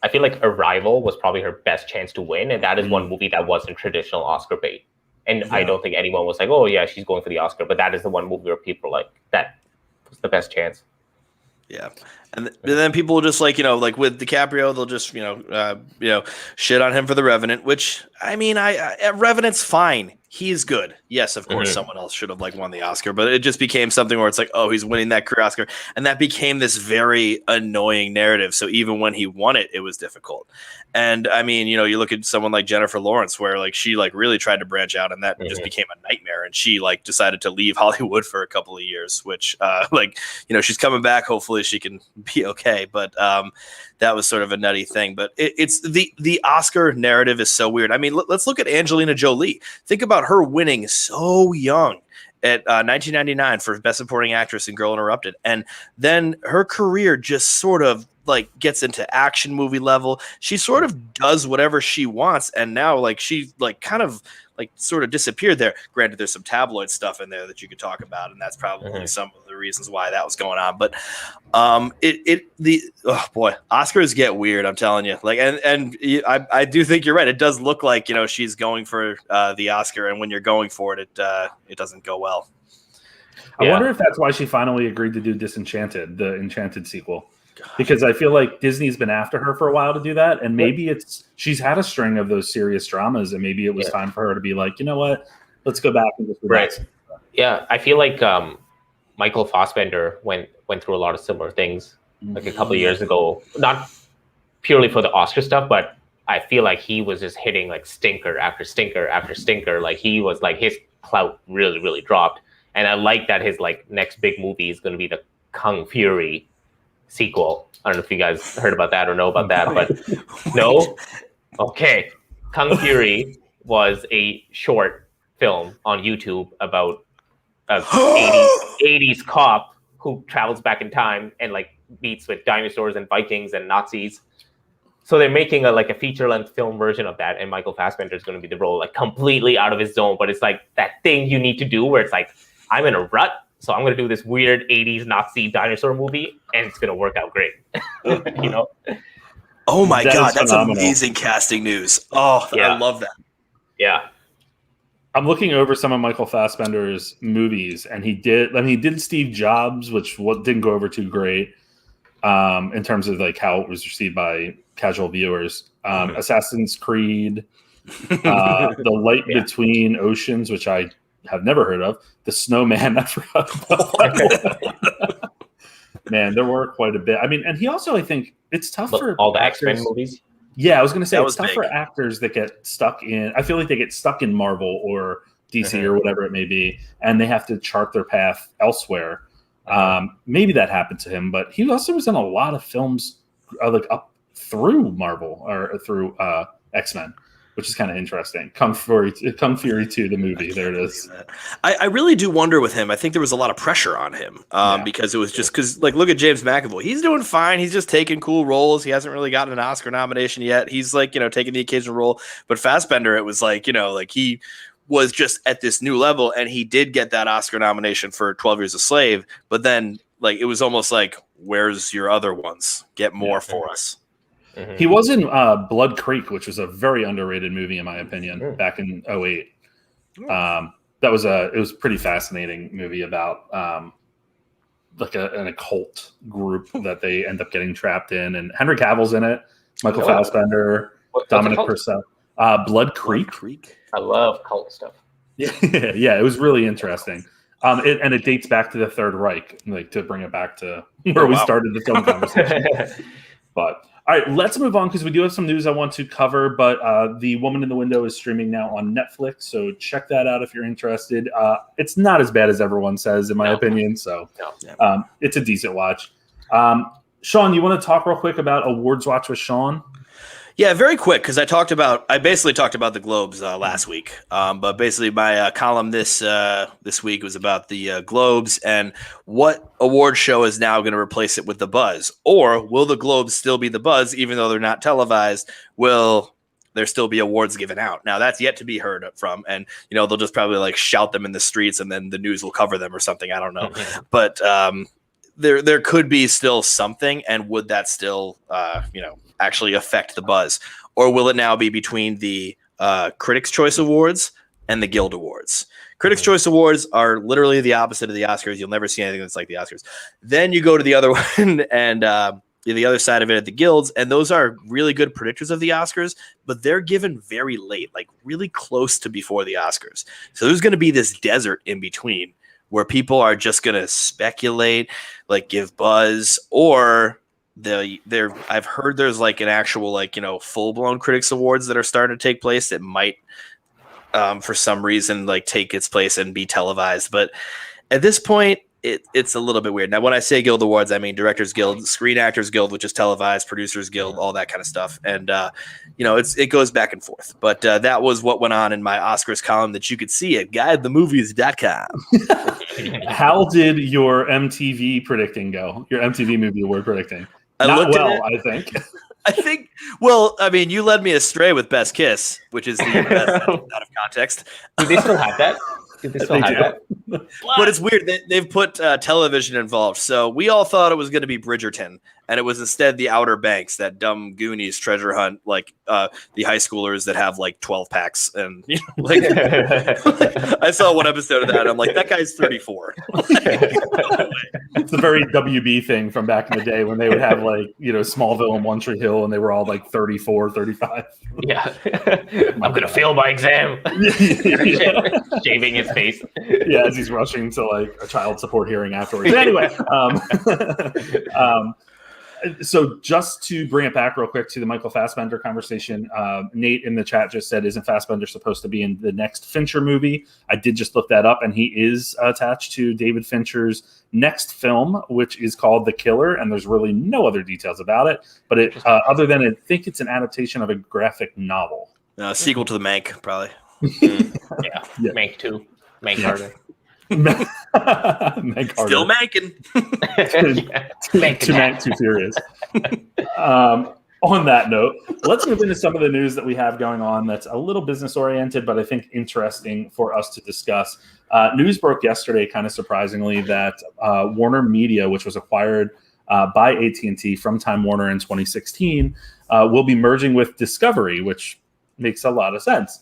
I feel like Arrival was probably her best chance to win. And that is one movie that wasn't traditional Oscar bait. And I don't think anyone was like, oh, yeah, she's going for the Oscar. But that is the one movie where people are like, that was the best chance. Yeah. And then people will just, like, you know, like with DiCaprio, they'll just, shit on him for The Revenant, which, I mean, Revenant's fine. He's good. Yes, of course, someone else should have, like, won the Oscar. But it just became something where it's like, oh, he's winning that career Oscar. And that became this very annoying narrative. So even when he won it, it was difficult. And, I mean, you know, you look at someone like Jennifer Lawrence, where, like, she, like, really tried to branch out, and that just became a nightmare. And she, like, decided to leave Hollywood for a couple of years, which, like, you know, she's coming back. Hopefully she can be okay. But that was sort of a nutty thing. But it's the Oscar narrative is so weird. I mean, let's look at Angelina Jolie. Think about her winning so young at 1999 for Best Supporting Actress in Girl Interrupted. And then her career just sort of, like, gets into action movie level. She sort of does whatever she wants. And now, like, she, like, kind of, like, sort of disappeared there. Granted, there's some tabloid stuff in there that you could talk about, and that's probably some of the reasons why that was going on. But Oscars get weird, I'm telling you. Like, and I do think you're right. It does look like, you know, she's going for the Oscar, and when you're going for it, it doesn't go well. I wonder if that's why she finally agreed to do Disenchanted, the Enchanted sequel. Because I feel like Disney's been after her for a while to do that, and maybe she's had a string of those serious dramas, and maybe it was time for her to be like, you know what, let's go back and just relax. Yeah, I feel like Michael Fassbender went through a lot of similar things like a couple of years ago, not purely for the Oscar stuff, but I feel like he was just hitting like stinker after stinker after stinker. Like, he was like, his clout really, really dropped, and I like that his like next big movie is going to be the Kung Fury sequel. I don't know if you guys heard about that or know about that, but no? Okay. Kung Fury was a short film on YouTube about a 80s cop who travels back in time and, like, meets with dinosaurs and Vikings and Nazis. So they're making a feature-length film version of that, and Michael Fassbender is going to be the role, like, completely out of his zone. But it's like that thing you need to do where it's like, I'm in a rut, so I'm going to do this weird 80s Nazi dinosaur movie, and it's going to work out great. You know? Oh, my God. That's amazing casting news. Oh, yeah. I love that. Yeah. I'm looking over some of Michael Fassbender's movies, and he did Steve Jobs, which didn't go over too great in terms of, like, how it was received by casual viewers. Assassin's Creed, The Light Between Oceans, which I have never heard of. The Snowman, I forgot about. Man, there were quite a bit. I mean, and he also, I think, it's tough for all the X-Men movies. Yeah, I was going to say, it's tough for actors that get stuck in. I feel like they get stuck in Marvel or DC or whatever it may be, and they have to chart their path elsewhere. Maybe that happened to him, but he also was in a lot of films like up through Marvel or through X-Men, which is kind of interesting. Kung Fury 2, the movie. There it is. I really do wonder with him. I think there was a lot of pressure on him because it was just because, like, look at James McAvoy. He's doing fine. He's just taking cool roles. He hasn't really gotten an Oscar nomination yet. He's like, taking the occasional role. But Fassbender, it was like, like he was just at this new level, and he did get that Oscar nomination for 12 Years a Slave. But then, like, it was almost like, where's your other ones? Get more for us. Mm-hmm. He was in Blood Creek, which was a very underrated movie in my opinion, back in 2008. It was a pretty fascinating movie about like an occult group that they end up getting trapped in, and Henry Cavill's in it, Michael Fassbender, Dominic Purcell. Blood Creek. I love cult stuff. Yeah, it was really interesting. It dates back to the Third Reich, like to bring it back to where we started the film conversation. But all right, let's move on because we do have some news I want to cover. But The Woman in the Window is streaming now on Netflix, so check that out if you're interested. It's not as bad as everyone says, in my opinion. So it's a decent watch. Sean, you want to talk real quick about Awards Watch with Sean? Yeah, very quick, because I basically talked about the Globes last week. But basically my column this week was about the Globes and what award show is now going to replace it with the buzz. Or will the Globes still be the buzz, even though they're not televised? Will there still be awards given out? Now, that's yet to be heard from. And, they'll just probably like shout them in the streets and then the news will cover them or something. I don't know. But there could be still something. And would that still, actually affect the buzz? Or will it now be between the Critics' Choice Awards and the Guild Awards? Critics' Choice Awards are literally the opposite of the Oscars. You'll never see anything that's like the Oscars. Then you go to the other one and the other side of it at the Guilds, and those are really good predictors of the Oscars, but they're given very late, like really close to before the Oscars. So there's going to be this desert in between where people are just going to speculate, like give buzz, or I've heard there's like an actual full blown Critics Awards that are starting to take place that might for some reason like take its place and be televised. But at this point, it's a little bit weird. Now, when I say Guild Awards, I mean Directors Guild, Screen Actors Guild, which is televised, Producers Guild, all that kind of stuff. And it goes back and forth. But that was what went on in my Oscars column that you could see at guidethemovies.com. How did your MTV predicting go? Your MTV Movie Award predicting? I think. Well, I mean, you led me astray with Best Kiss, which is the best out of context. Do they still have that? But it's weird. They've put television involved. So we all thought it was going to be Bridgerton, and it was instead the Outer Banks, that dumb Goonies treasure hunt, like the high schoolers that have like 12 packs. And I saw one episode of that. And I'm like, that guy's 34. It's a very WB thing from back in the day when they would have like, Smallville and One Tree Hill, and they were all like 34, 35. Yeah. I'm going to fail my exam. Shaving his face. Yeah, as he's rushing to like a child support hearing afterwards. Anyway, so just to bring it back real quick to the Michael Fassbender conversation, Nate in the chat just said, isn't Fassbender supposed to be in the next Fincher movie? I did just look that up, and he is attached to David Fincher's next film, which is called The Killer, and there's really no other details about it, but other than I think it's an adaptation of a graphic novel. Sequel to the Mank, probably. Yeah. Mank 2. Mank Harder. Mank Harder. Still manking. Too Mank, too furious. On that note, let's move into some of the news that we have going on that's a little business oriented, but I think interesting for us to discuss. News broke yesterday, kind of surprisingly, that Warner Media, which was acquired by AT&T from Time Warner in 2016, will be merging with Discovery, which makes a lot of sense,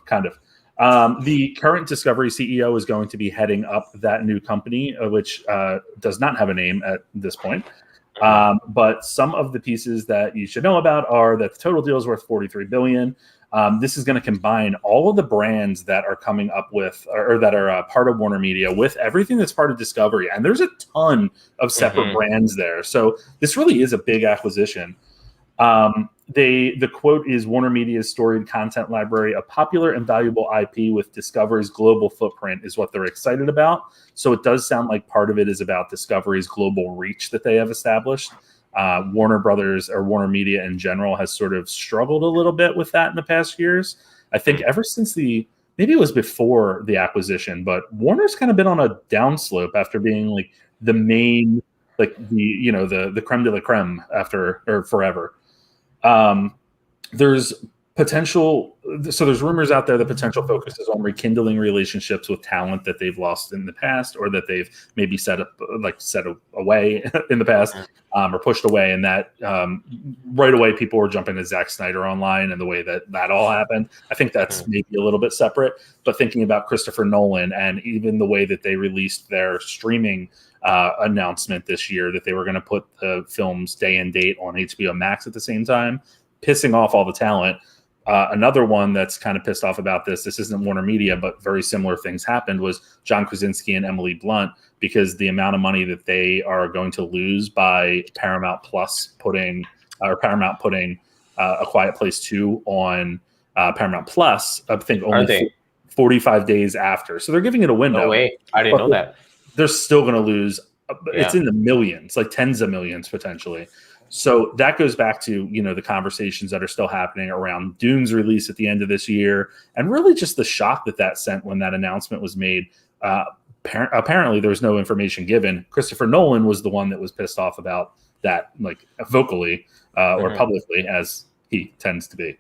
kind of. The current Discovery CEO is going to be heading up that new company, which does not have a name at this point. But some of the pieces that you should know about are that the total deal is worth $43 billion. This is going to combine all of the brands that are coming up with, or that are part of Warner Media, with everything that's part of Discovery. And there's a ton of separate brands there. So this really is a big acquisition. The quote is, Warner Media's storied content library, a popular and valuable IP with Discovery's global footprint, is what they're excited about. So it does sound like part of it is about Discovery's global reach that they have established. Warner Brothers or Warner Media in general has sort of struggled a little bit with that in the past years. I think ever since maybe it was before the acquisition, but Warner's kind of been on a downslope after being like the main, like the creme de la creme or forever. There's potential. So there's rumors out there that potential focus is on rekindling relationships with talent that they've lost in the past, or that they've maybe set away in the past, or pushed away. And that right away, people were jumping to Zack Snyder online and the way that all happened. I think that's maybe a little bit separate. But thinking about Christopher Nolan and even the way that they released their streaming announcement this year, that they were going to put the film's day and date on HBO Max at the same time, pissing off all the talent. Another one that's kind of pissed off about this isn't Warner Media, but very similar things happened, was John Krasinski and Emily Blunt, because the amount of money that they are going to lose by Paramount putting A Quiet Place 2 on Paramount Plus, I think only 45 days after. So they're giving it a window. No way. I didn't know that. They're still going to lose. It's in the millions, like tens of millions potentially. So that goes back to, the conversations that are still happening around Dune's release at the end of this year, and really just the shock that sent when that announcement was made. Apparently there was no information given. Christopher Nolan was the one that was pissed off about that, like vocally or publicly, as he tends to be.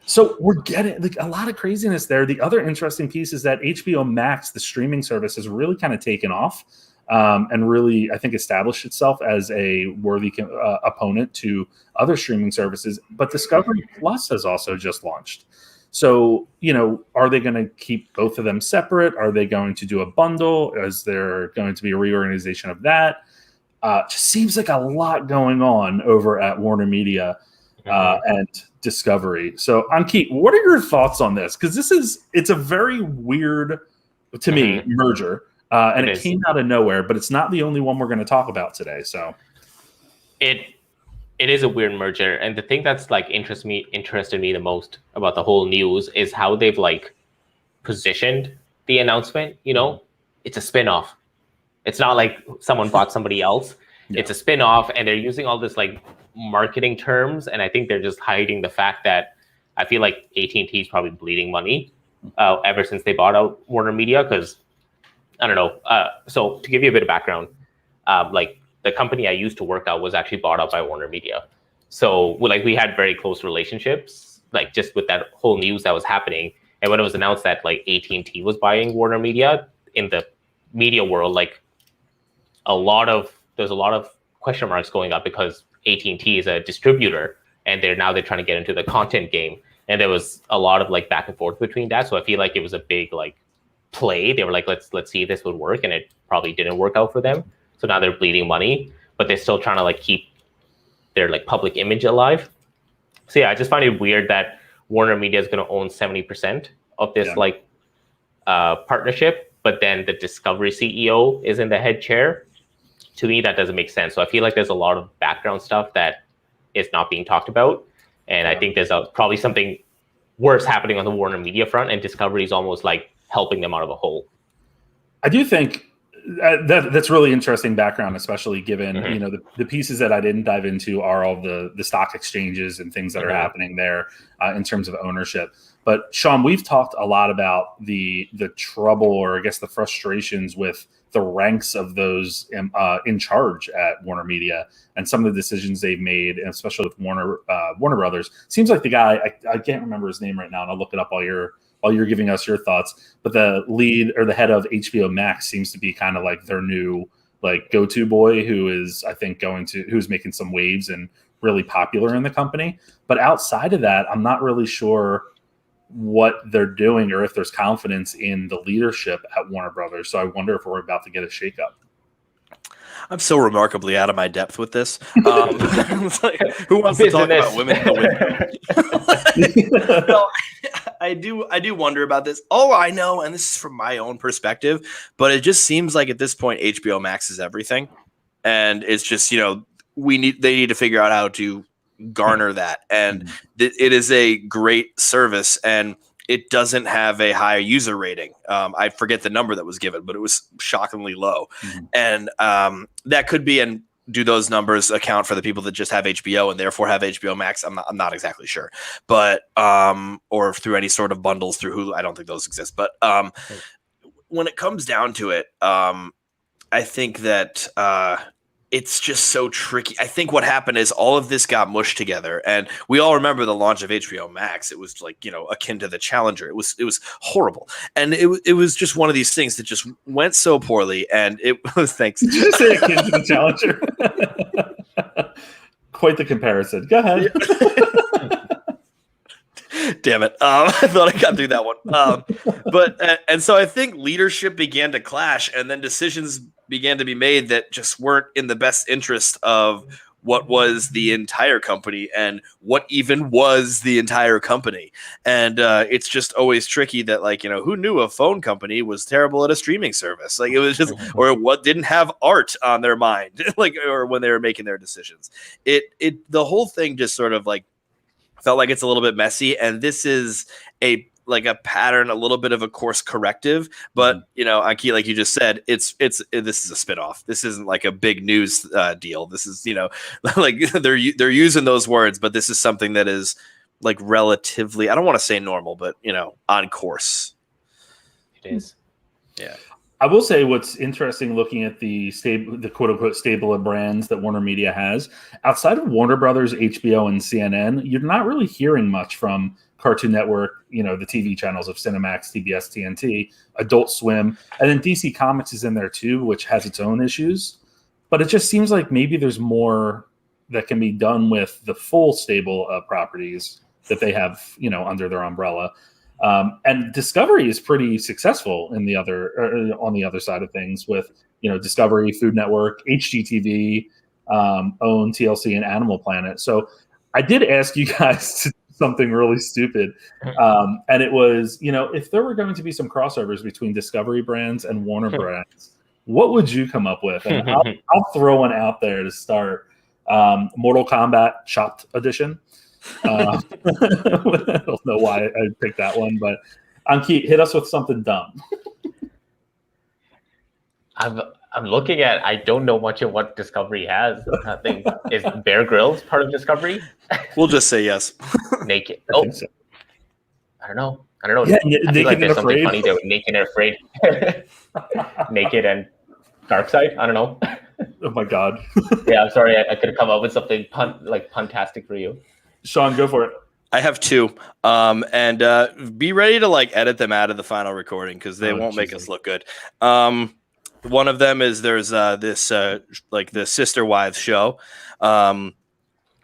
So we're getting like a lot of craziness there. The other interesting piece is that HBO Max, the streaming service, has really kind of taken off. And really, I think, established itself as a worthy opponent to other streaming services. But Discovery Plus has also just launched. So, are they going to keep both of them separate? Are they going to do a bundle? Is there going to be a reorganization of that? Just seems like a lot going on over at Warner Media and Discovery. So, Ankit, what are your thoughts on this? Because it's a very weird, to me, merger. And it came out of nowhere, but it's not the only one we're going to talk about today. So it is a weird merger. And the thing that's like interested me the most about the whole news is how they've like positioned the announcement. It's a spinoff. It's not like someone bought somebody else. Yeah. It's a spinoff, and they're using all this like marketing terms. And I think they're just hiding the fact that I feel like AT&T is probably bleeding money ever since they bought out Warner Media, because I don't know. So to give you a bit of background, like the company I used to work at was actually bought out by Warner Media. So we had very close relationships, like just with that whole news that was happening. And when it was announced that like AT&T was buying Warner Media, in the media world, like there's a lot of question marks going up, because AT&T is a distributor and they're trying to get into the content game. And there was a lot of like back and forth between that. So I feel like it was a big like play. They were like, let's see if this would work, and it probably didn't work out for them. So now they're bleeding money, but they're still trying to like keep their like public image alive. So yeah, I just find it weird that Warner Media is going to own 70% of this partnership, but then the Discovery CEO is in the head chair. To me, that doesn't make sense. So I feel like there's a lot of background stuff that is not being talked about, and I think there's probably something worse happening on the Warner Media front, and Discovery is almost like helping them out of a hole. I do think that's really interesting background, especially given the pieces that I didn't dive into are all the stock exchanges and things that are happening there in terms of ownership. But Sean, we've talked a lot about the trouble, or I guess the frustrations with the ranks of those in charge at Warner Media and some of the decisions they've made, and especially with Warner Brothers. Seems like the guy, I can't remember his name right now, and I'll look it up while you're giving us your thoughts, but the lead or the head of HBO Max seems to be kind of like their new like go-to boy, who is, I think, who's making some waves and really popular in the company. But outside of that, I'm not really sure what they're doing or if there's confidence in the leadership at Warner Brothers. So I wonder if we're about to get a shakeup. I'm so remarkably out of my depth with this. It's like, who wants to talk about women in the window? No, I do wonder about this. All I know, and this is from my own perspective, but it just seems like at this point HBO Max is everything, and it's just they need to figure out how to garner that, and it is a great service, and it doesn't have a high user rating. I forget the number that was given, but it was shockingly low. And that could be, and do those numbers account for the people that just have HBO and therefore have HBO Max? I'm not exactly sure, but or through any sort of bundles through Hulu. I don't think those exist. But when it comes down to it, I think that it's just so tricky. I think what happened is all of this got mushed together, and we all remember the launch of HBO Max. It was like, akin to the Challenger. It was horrible, and it was just one of these things that just went so poorly. And it was thanks. Did you just say akin to the Challenger? Quite the comparison. Go ahead. Damn it. I thought I got through that one. But so I think leadership began to clash, and then decisions began to be made that just weren't in the best interest of what was the entire company and what even was the entire company. And it's just always tricky that, like, who knew a phone company was terrible at a streaming service? Like, it was just, or what didn't have art on their mind, like, or when they were making their decisions. The whole thing just sort of like felt like it's a little bit messy, and this is a pattern, a little bit of a course corrective. But Anki, like you just said, this is a spinoff. This isn't like a big news deal. This is like they're using those words, but this is something that is like relatively, I don't want to say normal, but on course. It is. Yeah. I will say what's interesting looking at the quote unquote stable of brands that Warner Media has, outside of Warner Brothers, HBO, and CNN, you're not really hearing much from Cartoon Network, the TV channels of Cinemax, TBS, TNT, Adult Swim, and then DC Comics is in there too, which has its own issues. But it just seems like maybe there's more that can be done with the full stable of properties that they have, under their umbrella. And Discovery is pretty successful on the other side of things with, Discovery, Food Network, HGTV, OWN, TLC, and Animal Planet. So I did ask you guys to do something really stupid. And it was, if there were going to be some crossovers between Discovery brands and Warner brands, what would you come up with? And I'll throw one out there to start. Mortal Kombat Chopped Edition. I don't know why I picked that one, but Anki, hit us with something dumb. I'm looking at. I don't know much of what Discovery has. I think is Bear Grylls part of Discovery. We'll just say yes. Naked. I think so. I don't know. Yeah, I feel like Naked there's and something Afraid. funny there with Naked and Afraid. Naked and Dark Side. I don't know. Oh my god. Yeah, I'm sorry. I could have come up with something puntastic for you. Sean, go for it. I have two. And be ready to edit them out of the final recording because they won't make us look good. One of them is there's this the Sister Wives show. And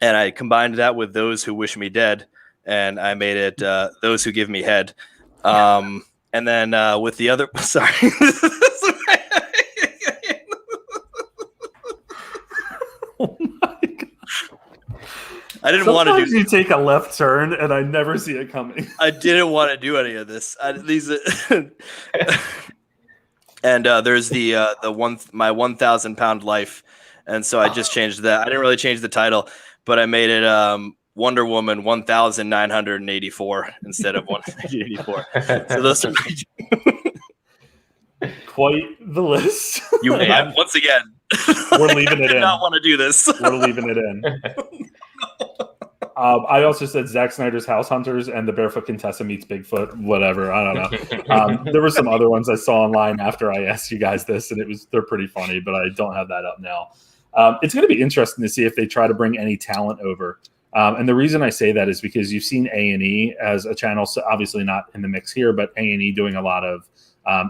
I combined that with Those Who Wish Me Dead, and I made it Those Who Give Me Head. And then with the other sorry. Oh my god. I didn't want to do. You take a left turn, and I never see it coming. I didn't want to do any of this. And there's my 1,000 pound life, and so I just changed that. I didn't really change the title, but I made it Wonder Woman 1,984 instead of 1,984. So those are quite the list. Once again, we're leaving it in. I did not want to do this. We're leaving it in. I also said Zack Snyder's House Hunters and the Barefoot Contessa meets Bigfoot. Whatever, I don't know. There were some other ones I saw online after I asked you guys this, and they're pretty funny, but I don't have that up now. It's going to be interesting to see if they try to bring any talent over. And the reason I say that is because you've seen A&E as a channel, so obviously not in the mix here, but A&E doing a lot of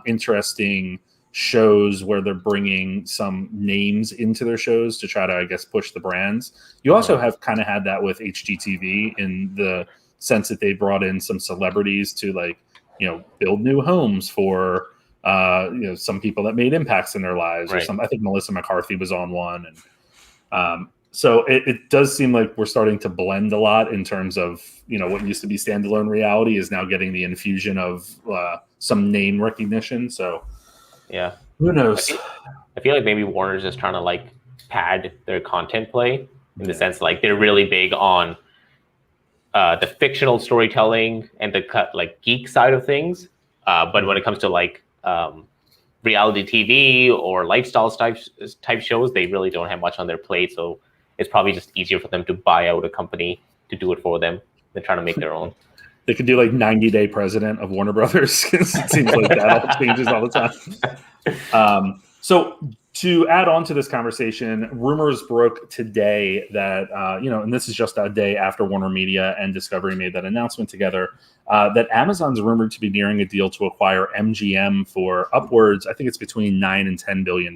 interesting shows where they're bringing some names into their shows to try to, I guess, push the brands. You also have kind of had that with HGTV in the sense that they brought in some celebrities to build new homes for some people that made impacts in their lives. Right. Or I think Melissa McCarthy was on one, and so it does seem like we're starting to blend a lot in terms of what used to be standalone reality is now getting the infusion of some name recognition. So yeah, who knows? I feel like maybe Warner's just trying to pad their content play in the sense they're really big on the fictional storytelling and the geek side of things, but when it comes to reality TV or lifestyle type shows, they really don't have much on their plate. So it's probably just easier for them to buy out a company to do it for them than trying to make their own. They could do like 90-day president of Warner Brothers. It seems like that all changes all the time. So to add on to this conversation, rumors broke today that, and this is just a day after Warner Media and Discovery made that announcement together, that Amazon's rumored to be nearing a deal to acquire MGM for upwards, I think it's between $9 and $10 billion.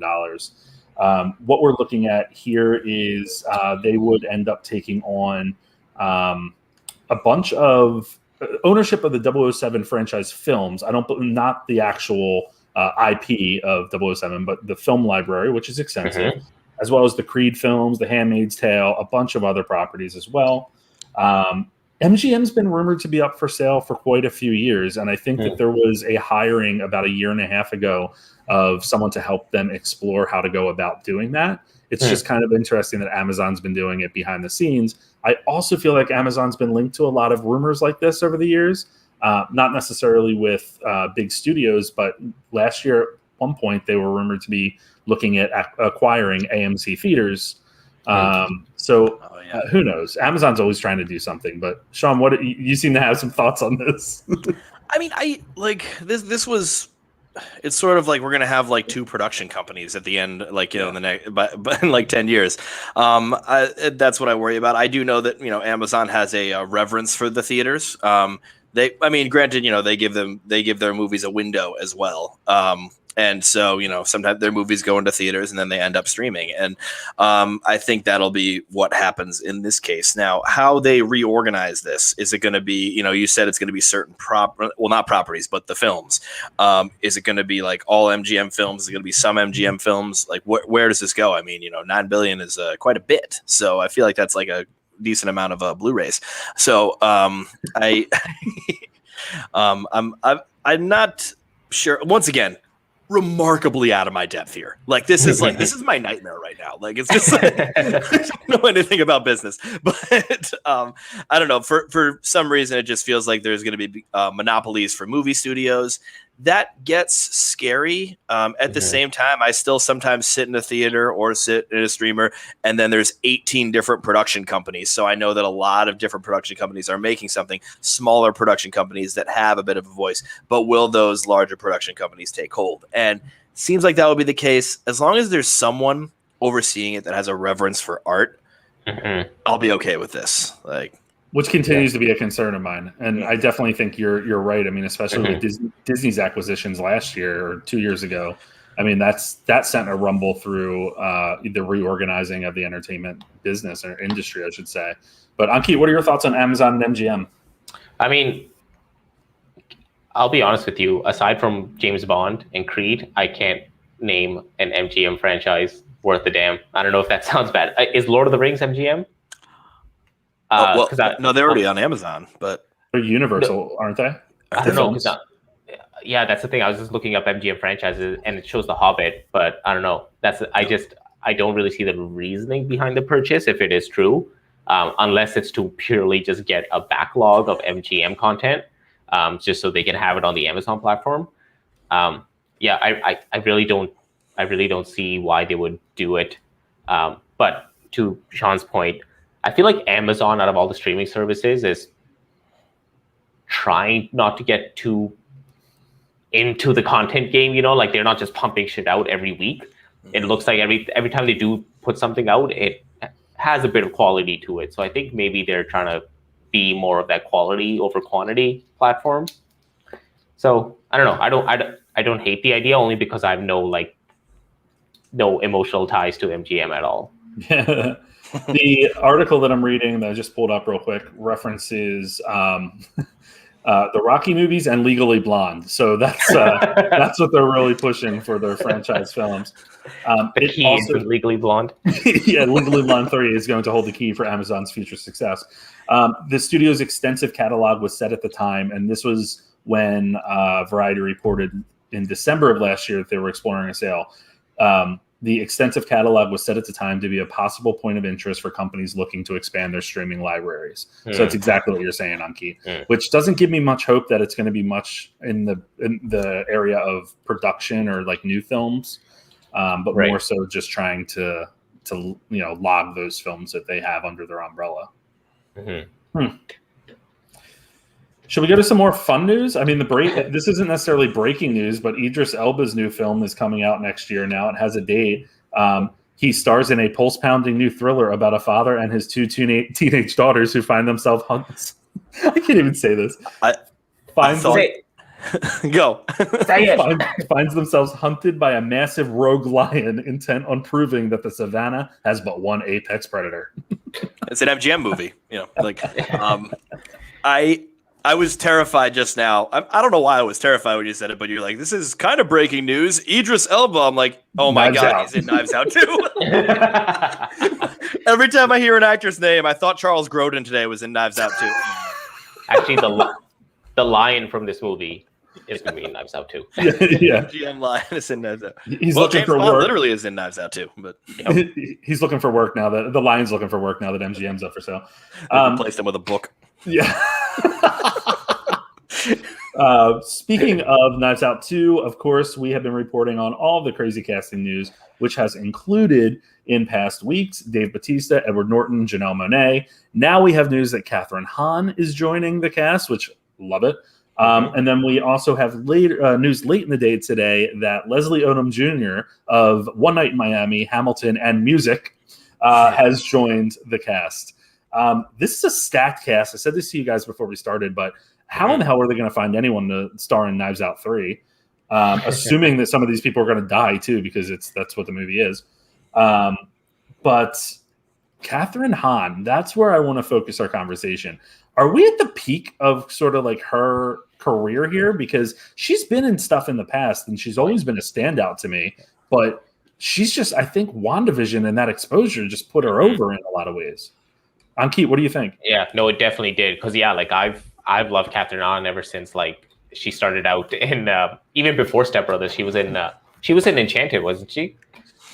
What we're looking at here is they would end up taking on a bunch of ownership of the 007 franchise films. Not the actual IP of 007, but the film library, which is extensive, as well as the Creed films, The Handmaid's Tale, a bunch of other properties as well. MGM's been rumored to be up for sale for quite a few years, and I think that there was a hiring about a year and a half ago of someone to help them explore how to go about doing that. It's just kind of interesting that Amazon's been doing it behind the scenes. I also feel like Amazon's been linked to a lot of rumors like this over the years, not necessarily with big studios, but last year at one point they were rumored to be looking at acquiring AMC theaters. Who knows? Amazon's always trying to do something. But Sean, what you seem to have some thoughts on this? I mean, I like this was. It's sort of like we're gonna have like two production companies at the end, like in the next, but in like 10 years. That's what I worry about. I do know that Amazon has a reverence for the theaters. Granted, they give their movies a window as well. And so, sometimes their movies go into theaters and then they end up streaming. And I think that'll be what happens in this case. Now, how they reorganize this, is it going to be, you said it's going to be certain not properties, but the films. Is it going to be like all MGM films? Is it going to be some MGM films? Like where does this go? I mean, $9 billion is quite a bit. So I feel like that's like a decent amount of Blu-rays. So I'm not sure. Once again, remarkably out of my depth here. Like this is my nightmare right now. Like it's just like, I don't know anything about business, but I don't know. For some reason, it just feels like there's going to be monopolies for movie studios. That gets scary. At the same time, I still sometimes sit in a theater or sit in a streamer, and then there's 18 different production companies. So I know that a lot of different production companies are making something, smaller production companies that have a bit of a voice. But will those larger production companies take hold? And it seems like that will be the case. As long as there's someone overseeing it that has a reverence for art, I'll be okay with this. Which continues to be a concern of mine, and I definitely think you're right. I mean, especially with Disney's acquisitions last year or 2 years ago. I mean, that sent a rumble through the reorganizing of the entertainment business or industry, I should say. But Ankit, what are your thoughts on Amazon and MGM? I mean, I'll be honest with you. Aside from James Bond and Creed, I can't name an MGM franchise worth a damn. I don't know if that sounds bad. Is Lord of the Rings MGM? No, they're already on Amazon, but they're Universal, aren't they? I don't know. Yeah, that's the thing. I was just looking up MGM franchises, and it shows The Hobbit, but I don't know. I don't really see the reasoning behind the purchase, if it is true, unless it's to purely just get a backlog of MGM content, just so they can have it on the Amazon platform. I really don't see why they would do it. But to Sean's point, I feel like Amazon, out of all the streaming services, is trying not to get too into the content game. Like they're not just pumping shit out every week. It looks like every time they do put something out, it has a bit of quality to it. So I think maybe they're trying to be more of that quality over quantity platform. So I don't know. I don't hate the idea, only because I have no emotional ties to MGM at all. The article that I'm reading that I just pulled up real quick references the Rocky movies and Legally Blonde. So that's what they're really pushing for their franchise films. The key is Legally Blonde. Yeah, Legally Blonde 3 is going to hold the key for Amazon's future success. The studio's extensive catalog was set at the time, and this was when Variety reported in December of last year that they were exploring a sale. The extensive catalog was set at the time to be a possible point of interest for companies looking to expand their streaming libraries. So it's exactly what you're saying, Anki, which doesn't give me much hope that it's going to be much in the area of production or like new films, but more so just trying to log those films that they have under their umbrella. Should we go to some more fun news? I mean, this isn't necessarily breaking news, but Idris Elba's new film is coming out next year. Now it has a date. He stars in a pulse-pounding new thriller about a father and his two teenage daughters who find themselves I can't even say this. Finds themselves hunted by a massive rogue lion intent on proving that the savannah has but one apex predator. It's an MGM movie, I was terrified just now. I don't know why I was terrified when you said it, but you're like, this is kind of breaking news. Idris Elba. I'm like, oh my God, he's in Knives Out too. Every time I hear an actor's name, I thought Charles Grodin today was in Knives Out too. Actually, the lion from this movie is going to be in Knives Out too. Yeah. GM lion is in Knives Out. He's looking for work. Literally is in Knives Out too, but he's looking for work now. That the lion's looking for work now that MGM's up for sale. Replaced him with a book. Yeah. Speaking of Knives Out 2, of course, we have been reporting on all the crazy casting news, which has included in past weeks Dave Bautista, Edward Norton, Janelle Monáe. Now we have news that Kathryn Hahn is joining the cast, which love it. And then we also have news late in the day today that Leslie Odom Jr. of One Night in Miami, Hamilton, and Music has joined the cast. This is a stacked cast. I said this to you guys before we started, but how in the hell are they going to find anyone to star in Knives Out 3? Assuming that some of these people are going to die too, because that's what the movie is. But Kathryn Hahn, that's where I want to focus our conversation. Are we at the peak of sort of like her career here? Because she's been in stuff in the past and she's always been a standout to me, but she's just, I think WandaVision and that exposure just put her over in a lot of ways. Ankit, what do you think? Yeah, no, it definitely did. Because I've loved Kathryn Hahn ever since like she started out in even before Step Brothers. She was in Enchanted, wasn't she?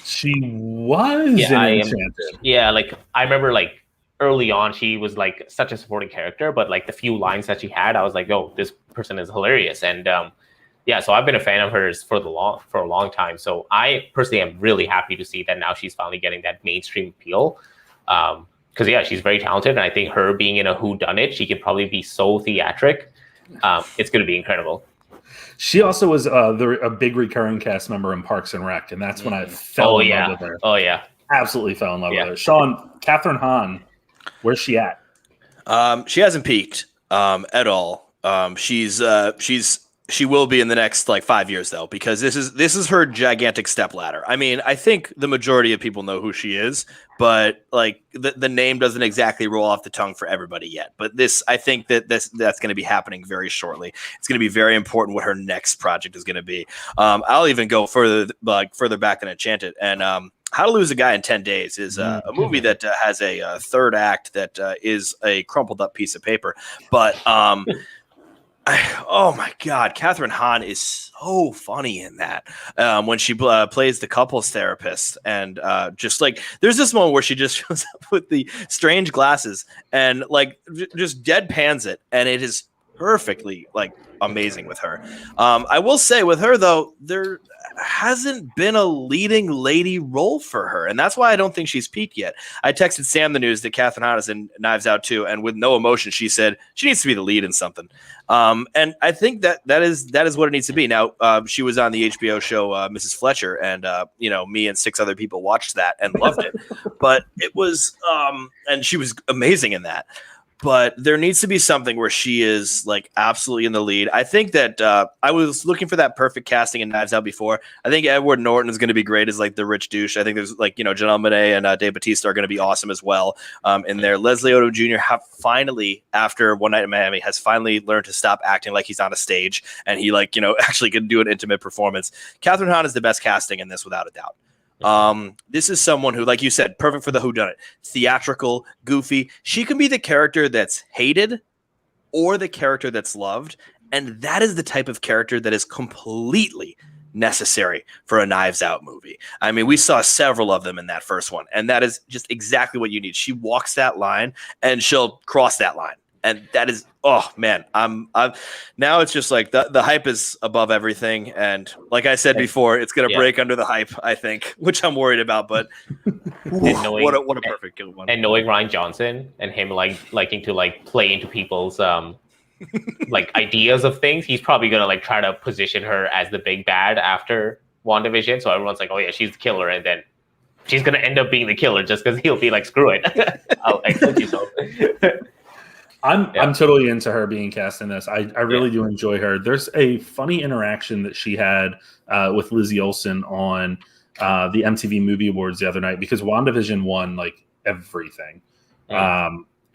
She was in Enchanted. Yeah, like I remember like early on she was like such a supporting character, but like the few lines that she had, I was like, oh, this person is hilarious. And so I've been a fan of hers for a long time. So I personally am really happy to see that now she's finally getting that mainstream appeal. Because she's very talented, and I think her being in a whodunit, she can probably be so theatric. It's going to be incredible. She also was a big recurring cast member in Parks and Rec, and that's when I fell in love with her. Oh yeah, absolutely fell in love with her. Sean, Kathryn Hahn, where's she at? She hasn't peaked at all. She will be in the next like 5 years though, because this is her gigantic stepladder. I mean, I think the majority of people know who she is, but like the name doesn't exactly roll off the tongue for everybody yet. But I think that's going to be happening very shortly. It's going to be very important what her next project is going to be. I'll even go further back than Enchanted. And How to Lose a Guy in 10 Days is a movie that has a third act that is a crumpled up piece of paper, but oh my God, Kathryn Hahn is so funny in that when she plays the couples therapist, and just like there's this moment where she just shows up with the strange glasses and like just deadpans it, and it is perfectly like amazing with her. I will say with her though, there hasn't been a leading lady role for her, and that's why I don't think she's peaked yet. I texted Sam the news that Kathryn Hahn is in Knives Out 2, and with no emotion, she said she needs to be the lead in something. And I think that is what it needs to be. Now, she was on the HBO show Mrs. Fletcher, and me and 6 other people watched that and loved it. But it was, and she was amazing in that. But there needs to be something where she is like absolutely in the lead. I think that I was looking for that perfect casting in Knives Out before. I think Edward Norton is going to be great as like the rich douche. I think there's like, Janelle Monáe and Dave Bautista are going to be awesome as well in there. Leslie Odom Jr. finally, after One Night in Miami, has finally learned to stop acting like he's on a stage, and he actually can do an intimate performance. Kathryn Hahn is the best casting in this without a doubt. This is someone who, like you said, perfect for the whodunit, theatrical, goofy. She can be the character that's hated or the character that's loved. And that is the type of character that is completely necessary for a Knives Out movie. I mean, we saw several of them in that first one, and that is just exactly what you need. She walks that line and she'll cross that line. And that is, oh man, I'm now it's just like the hype is above everything. And like I said before, it's going to break under the hype, I think, which I'm worried about, but what a perfect good one. And knowing Ryan Johnson and him liking to like play into people's like ideas of things, he's probably going to like try to position her as the big bad after WandaVision. So everyone's like, oh yeah, she's the killer. And then she's going to end up being the killer just because he'll be like, screw it. I told you so. I'm totally into her being cast in this. I really do enjoy her. There's a funny interaction that she had with Lizzie Olsen on the MTV Movie Awards the other night, because WandaVision won like everything.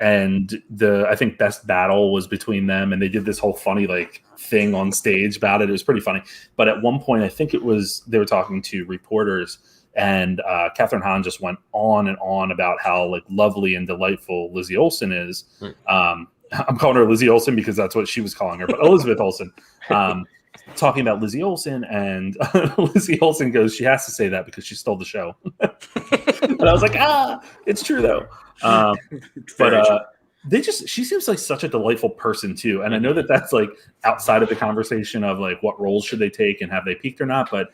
And I think Best Battle was between them, and they did this whole funny like thing on stage about it. It was pretty funny. But at one point, I think it was they were talking to reporters, and Catherine Hahn just went on and on about how like lovely and delightful Lizzie Olsen is. I'm calling her Lizzie Olsen because that's what she was calling her, but Elizabeth Olsen. Talking about Lizzie Olsen, and Lizzie Olsen goes, she has to say that because she stole the show. And I was like, it's true though. But she seems like such a delightful person too. And I know that that's like outside of the conversation of like what roles should they take and have they peaked or not. But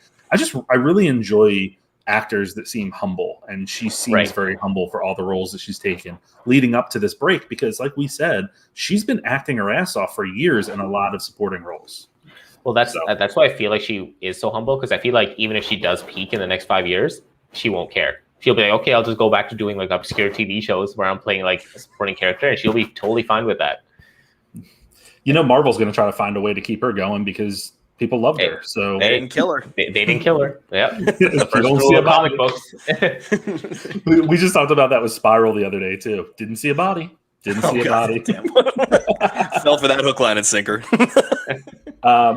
I really enjoy actors that seem humble, and she seems very humble for all the roles that she's taken leading up to this break, because like we said, she's been acting her ass off for years in a lot of supporting roles. Well, that's why I feel like she is so humble, because I feel like even if she does peak in the next 5 years, she won't care. She'll be like, okay, I'll just go back to doing like obscure TV shows where I'm playing like a supporting character, and she'll be totally fine with that. You know, Marvel's going to try to find a way to keep her going because people loved her. So they didn't kill her. They didn't kill her. Yeah. The first rule of comic books. we just talked about that with Spiral the other day too. Didn't see a body. Didn't see a body. Fell for that hook, line, and sinker.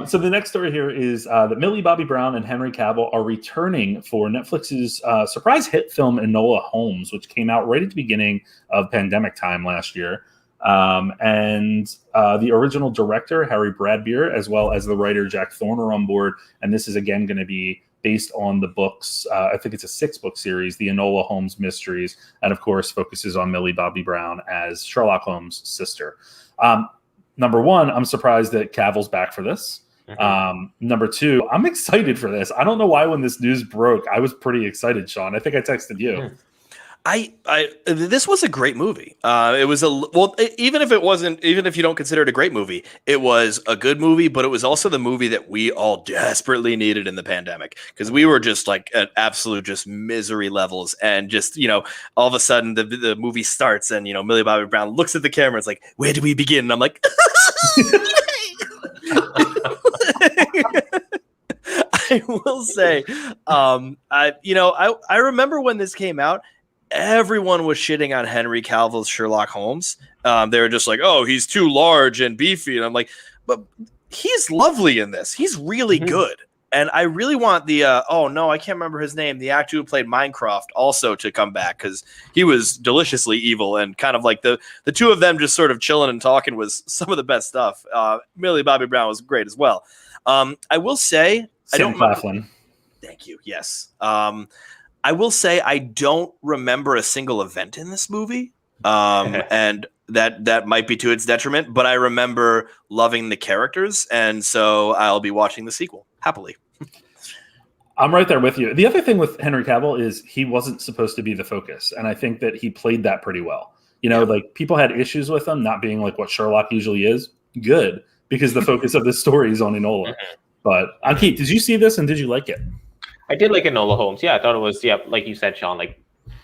So the next story here is that Millie Bobby Brown and Henry Cavill are returning for Netflix's surprise hit film Enola Holmes, which came out right at the beginning of pandemic time last year. And the original director, Harry Bradbeer, as well as the writer Jack Thorne are on board. And this is again going to be based on the books. I think it's a 6-book series, the Enola Holmes Mysteries, and of course focuses on Millie Bobby Brown as Sherlock Holmes' sister. Number one, I'm surprised that Cavill's back for this. Number two, I'm excited for this. I don't know why when this news broke, I was pretty excited, Sean. I think I texted you. This was a great movie. It was even if you don't consider it a great movie, it was a good movie, but it was also the movie that we all desperately needed in the pandemic, because we were just like at absolute just misery levels, and just, you know, all of a sudden the movie starts and, you know, Millie Bobby Brown looks at the camera. It's like, where do we begin? And I'm like, I will say, I remember when this came out, everyone was shitting on Henry Cavill's Sherlock Holmes. They were just like, oh, he's too large and beefy. And I'm like, but he's lovely in this. He's really good. And I really want the, I can't remember his name, the actor who played Minecraft, also to come back, because he was deliciously evil, and kind of like the two of them just sort of chilling and talking was some of the best stuff. Millie Bobby Brown was great as well. I will say, Sam Claflin. Thank you. Yes. I will say I don't remember a single event in this movie, and that might be to its detriment, but I remember loving the characters, and so I'll be watching the sequel happily. I'm right there with you. The other thing with Henry Cavill is he wasn't supposed to be the focus, and I think that he played that pretty well. You know, like people had issues with him not being like what Sherlock usually is. Good, because the focus of this story is on Enola. But Ankit, did you see this and did you like it? I did like Enola Holmes. Yeah, I thought it was, like you said, Sean, like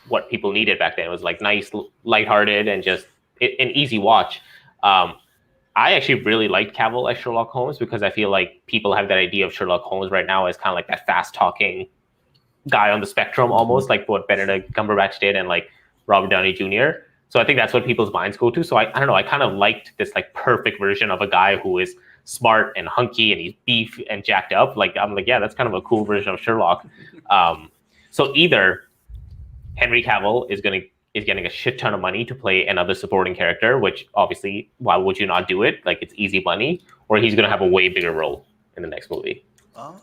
what people needed back then. It was like nice, lighthearted, and just an easy watch. I actually really liked Cavill as Sherlock Holmes, because I feel like people have that idea of Sherlock Holmes right now as kind of like that fast-talking guy on the spectrum, almost like what Benedict Cumberbatch did and like Robert Downey Jr. So I think that's what people's minds go to. So I don't know. I kind of liked this like perfect version of a guy who is smart and hunky and he's beef and jacked up. Like I'm like, yeah, that's kind of a cool version of Sherlock. So either Henry Cavill is getting a shit ton of money to play another supporting character, which obviously, why would you not do it? Like it's easy money, or he's gonna have a way bigger role in the next movie. Oh,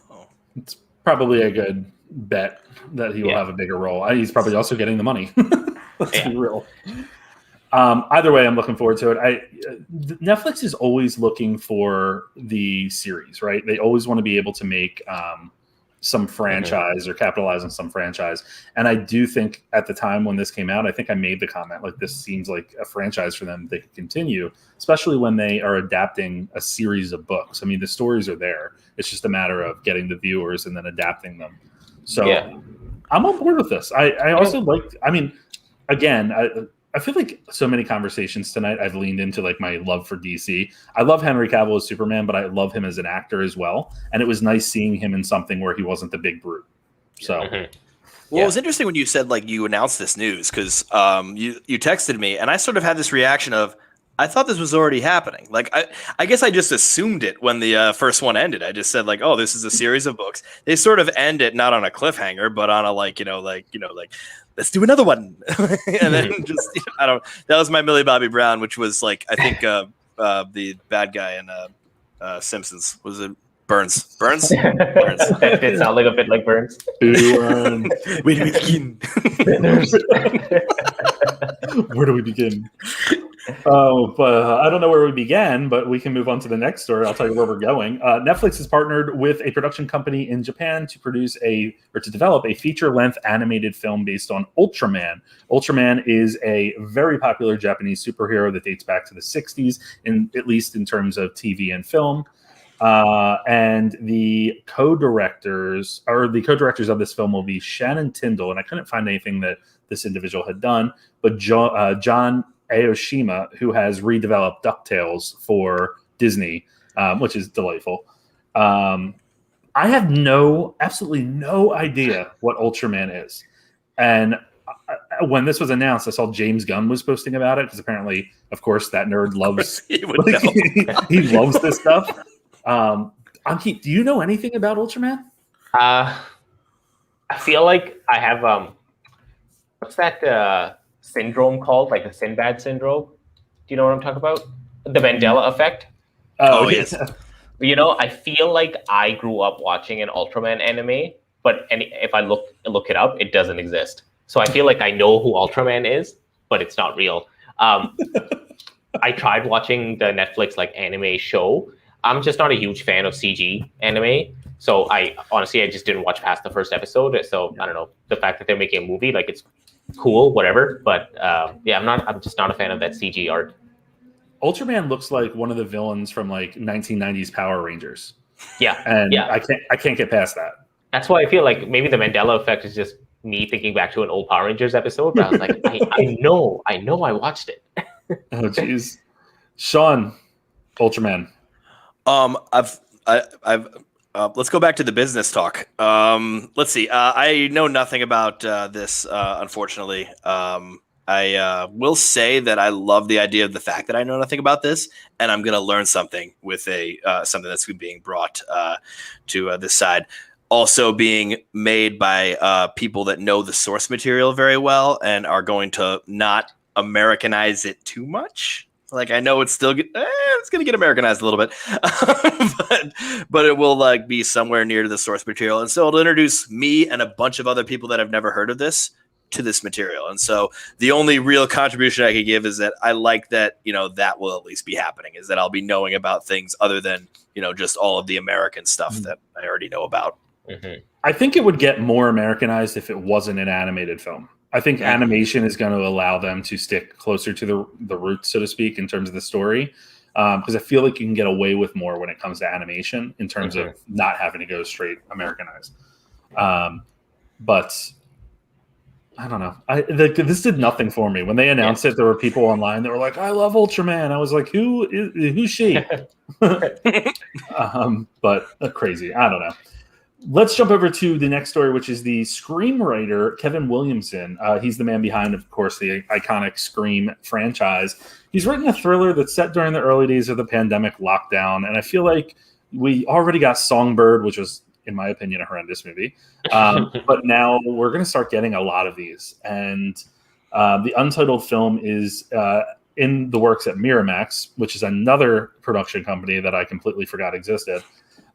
It's probably a good bet that he will have a bigger role. He's probably also getting the money. Let's be real. Either way, I'm looking forward to it. Netflix is always looking for the series, right? They always want to be able to make some franchise or capitalize on some franchise. And I do think at the time when this came out, I think I made the comment, like, this seems like a franchise for them they could continue, especially when they are adapting a series of books. I mean, the stories are there. It's just a matter of getting the viewers and then adapting them. So I'm on board with this. I also again, I feel like so many conversations tonight I've leaned into like my love for DC. I love Henry Cavill as Superman, but I love him as an actor as well. And it was nice seeing him in something where he wasn't the big brute. So, well, it was interesting when you said like you announced this news because you texted me and I sort of had this reaction of I thought this was already happening. Like I guess I just assumed it when the first one ended. I just said like, oh, this is a series of books. They sort of end it not on a cliffhanger, but on a like let's do another one. And then just, that was my Millie Bobby Brown, which was like, I think the bad guy in Simpsons. Was it Burns? Burns? That did sound like a bit like Burns. Where do we begin? Where do we begin? Oh, but I don't know where we began, but we can move on to the next story. I'll tell you where we're going. Netflix has partnered with a production company in Japan to develop a feature-length animated film based on Ultraman. Ultraman is a very popular Japanese superhero that dates back to the 60s, at least in terms of TV and film. And the co-directors of this film will be Shannon Tyndall, and I couldn't find anything that this individual had done, but John Aoshima, who has redeveloped DuckTales for Disney, which is delightful. I have absolutely no idea what Ultraman is. And when this was announced, I saw James Gunn was posting about it because apparently, of course, that nerd loves he loves this stuff. Anki, do you know anything about Ultraman? I feel like I have what's that syndrome called? Like the Sinbad syndrome? Do you know what I'm talking about? The Mandela effect? Oh yes. I feel like I grew up watching an Ultraman anime, but if I look it up, it doesn't exist. So I feel like I know who Ultraman is, but it's not real. I tried watching the Netflix like anime show. I'm just not a huge fan of CG anime. So I just didn't watch past the first episode. So I don't know, the fact that they're making a movie, like it's cool, whatever. But I'm just not a fan of that CG art. Ultraman looks like one of the villains from like 1990s Power Rangers. Yeah. And I can't get past that. That's why I feel like maybe the Mandela effect is just me thinking back to an old Power Rangers episode. But I was like, I know I watched it. Oh geez. Sean, Ultraman. Let's go back to the business talk. Let's see. I know nothing about this, unfortunately. I will say that I love the idea of the fact that I know nothing about this, and I'm going to learn something with something that's being brought to this side. Also being made by people that know the source material very well and are going to not Americanize it too much. Like I know it's still it's going to get Americanized a little bit, but it will like be somewhere near to the source material, and so it'll introduce me and a bunch of other people that have never heard of this to this material. And so the only real contribution I could give is that I like that that will at least be happening. Is that I'll be knowing about things other than just all of the American stuff that I already know about. Mm-hmm. I think it would get more Americanized if it wasn't an animated film. I think animation is going to allow them to stick closer to the roots, so to speak, in terms of the story. Because I feel like you can get away with more when it comes to animation in terms of not having to go straight Americanized. But I don't know. This did nothing for me. When they announced it, there were people online that were like, I love Ultraman. I was like, who's she? But crazy. I don't know. Let's jump over to the next story, which is the screenwriter, Kevin Williamson. He's the man behind, of course, the iconic Scream franchise. He's written a thriller that's set during the early days of the pandemic lockdown. And I feel like we already got Songbird, which was, in my opinion, a horrendous movie. But now we're going to start getting a lot of these. And the untitled film is in the works at Miramax, which is another production company that I completely forgot existed.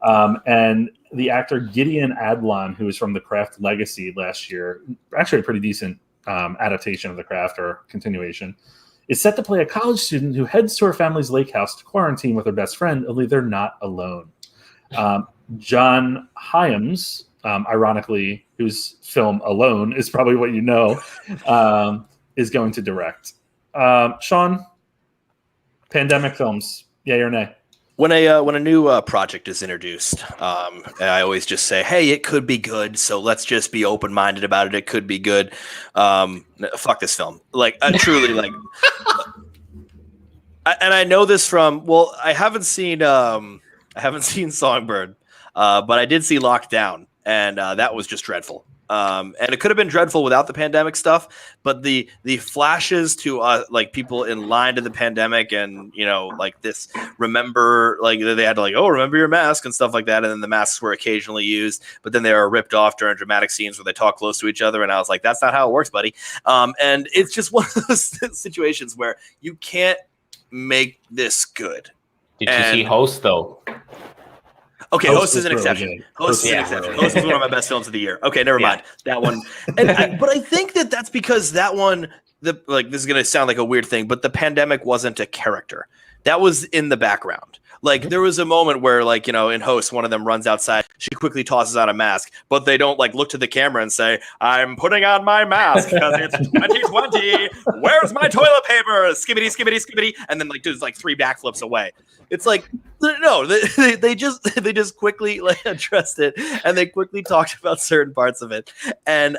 And the actor Gideon Adlon, who was from The Craft Legacy last year, actually a pretty decent adaptation of The Craft or continuation, is set to play a college student who heads to her family's lake house to quarantine with her best friend, only they're not alone. John Hyams, ironically, whose film Alone is probably what you know, is going to direct. Sean, pandemic films, yay or nay? When a new project is introduced, I always just say, "Hey, it could be good, so let's just be open minded about it. It could be good." Fuck this film, like truly, like. And I know this from I haven't seen Songbird, but I did see Lockdown, and that was just dreadful. And it could have been dreadful without the pandemic stuff, but the flashes to like people in line to the pandemic, and like this, remember, like they had to remember your mask and stuff like that, and then the masks were occasionally used, but then they were ripped off during dramatic scenes where they talk close to each other, and I was like, that's not how it works, buddy. And it's just one of those situations where you can't make this good. Did you see Host though? Okay, Host is an exception. Host is an exception. Host is one of my best films of the year. Okay, never mind that one. But I think that's because that one, this is gonna sound like a weird thing, but the pandemic wasn't a character. That was in the background. Like there was a moment where, in Host, one of them runs outside. She quickly tosses on a mask, but they don't look to the camera and say, "I'm putting on my mask because it's 2020. Where's my toilet paper? Skibbity, skibbity, skibbity." And then does 3 backflips away. It's like, no, they just quickly addressed it, and they quickly talked about certain parts of it. And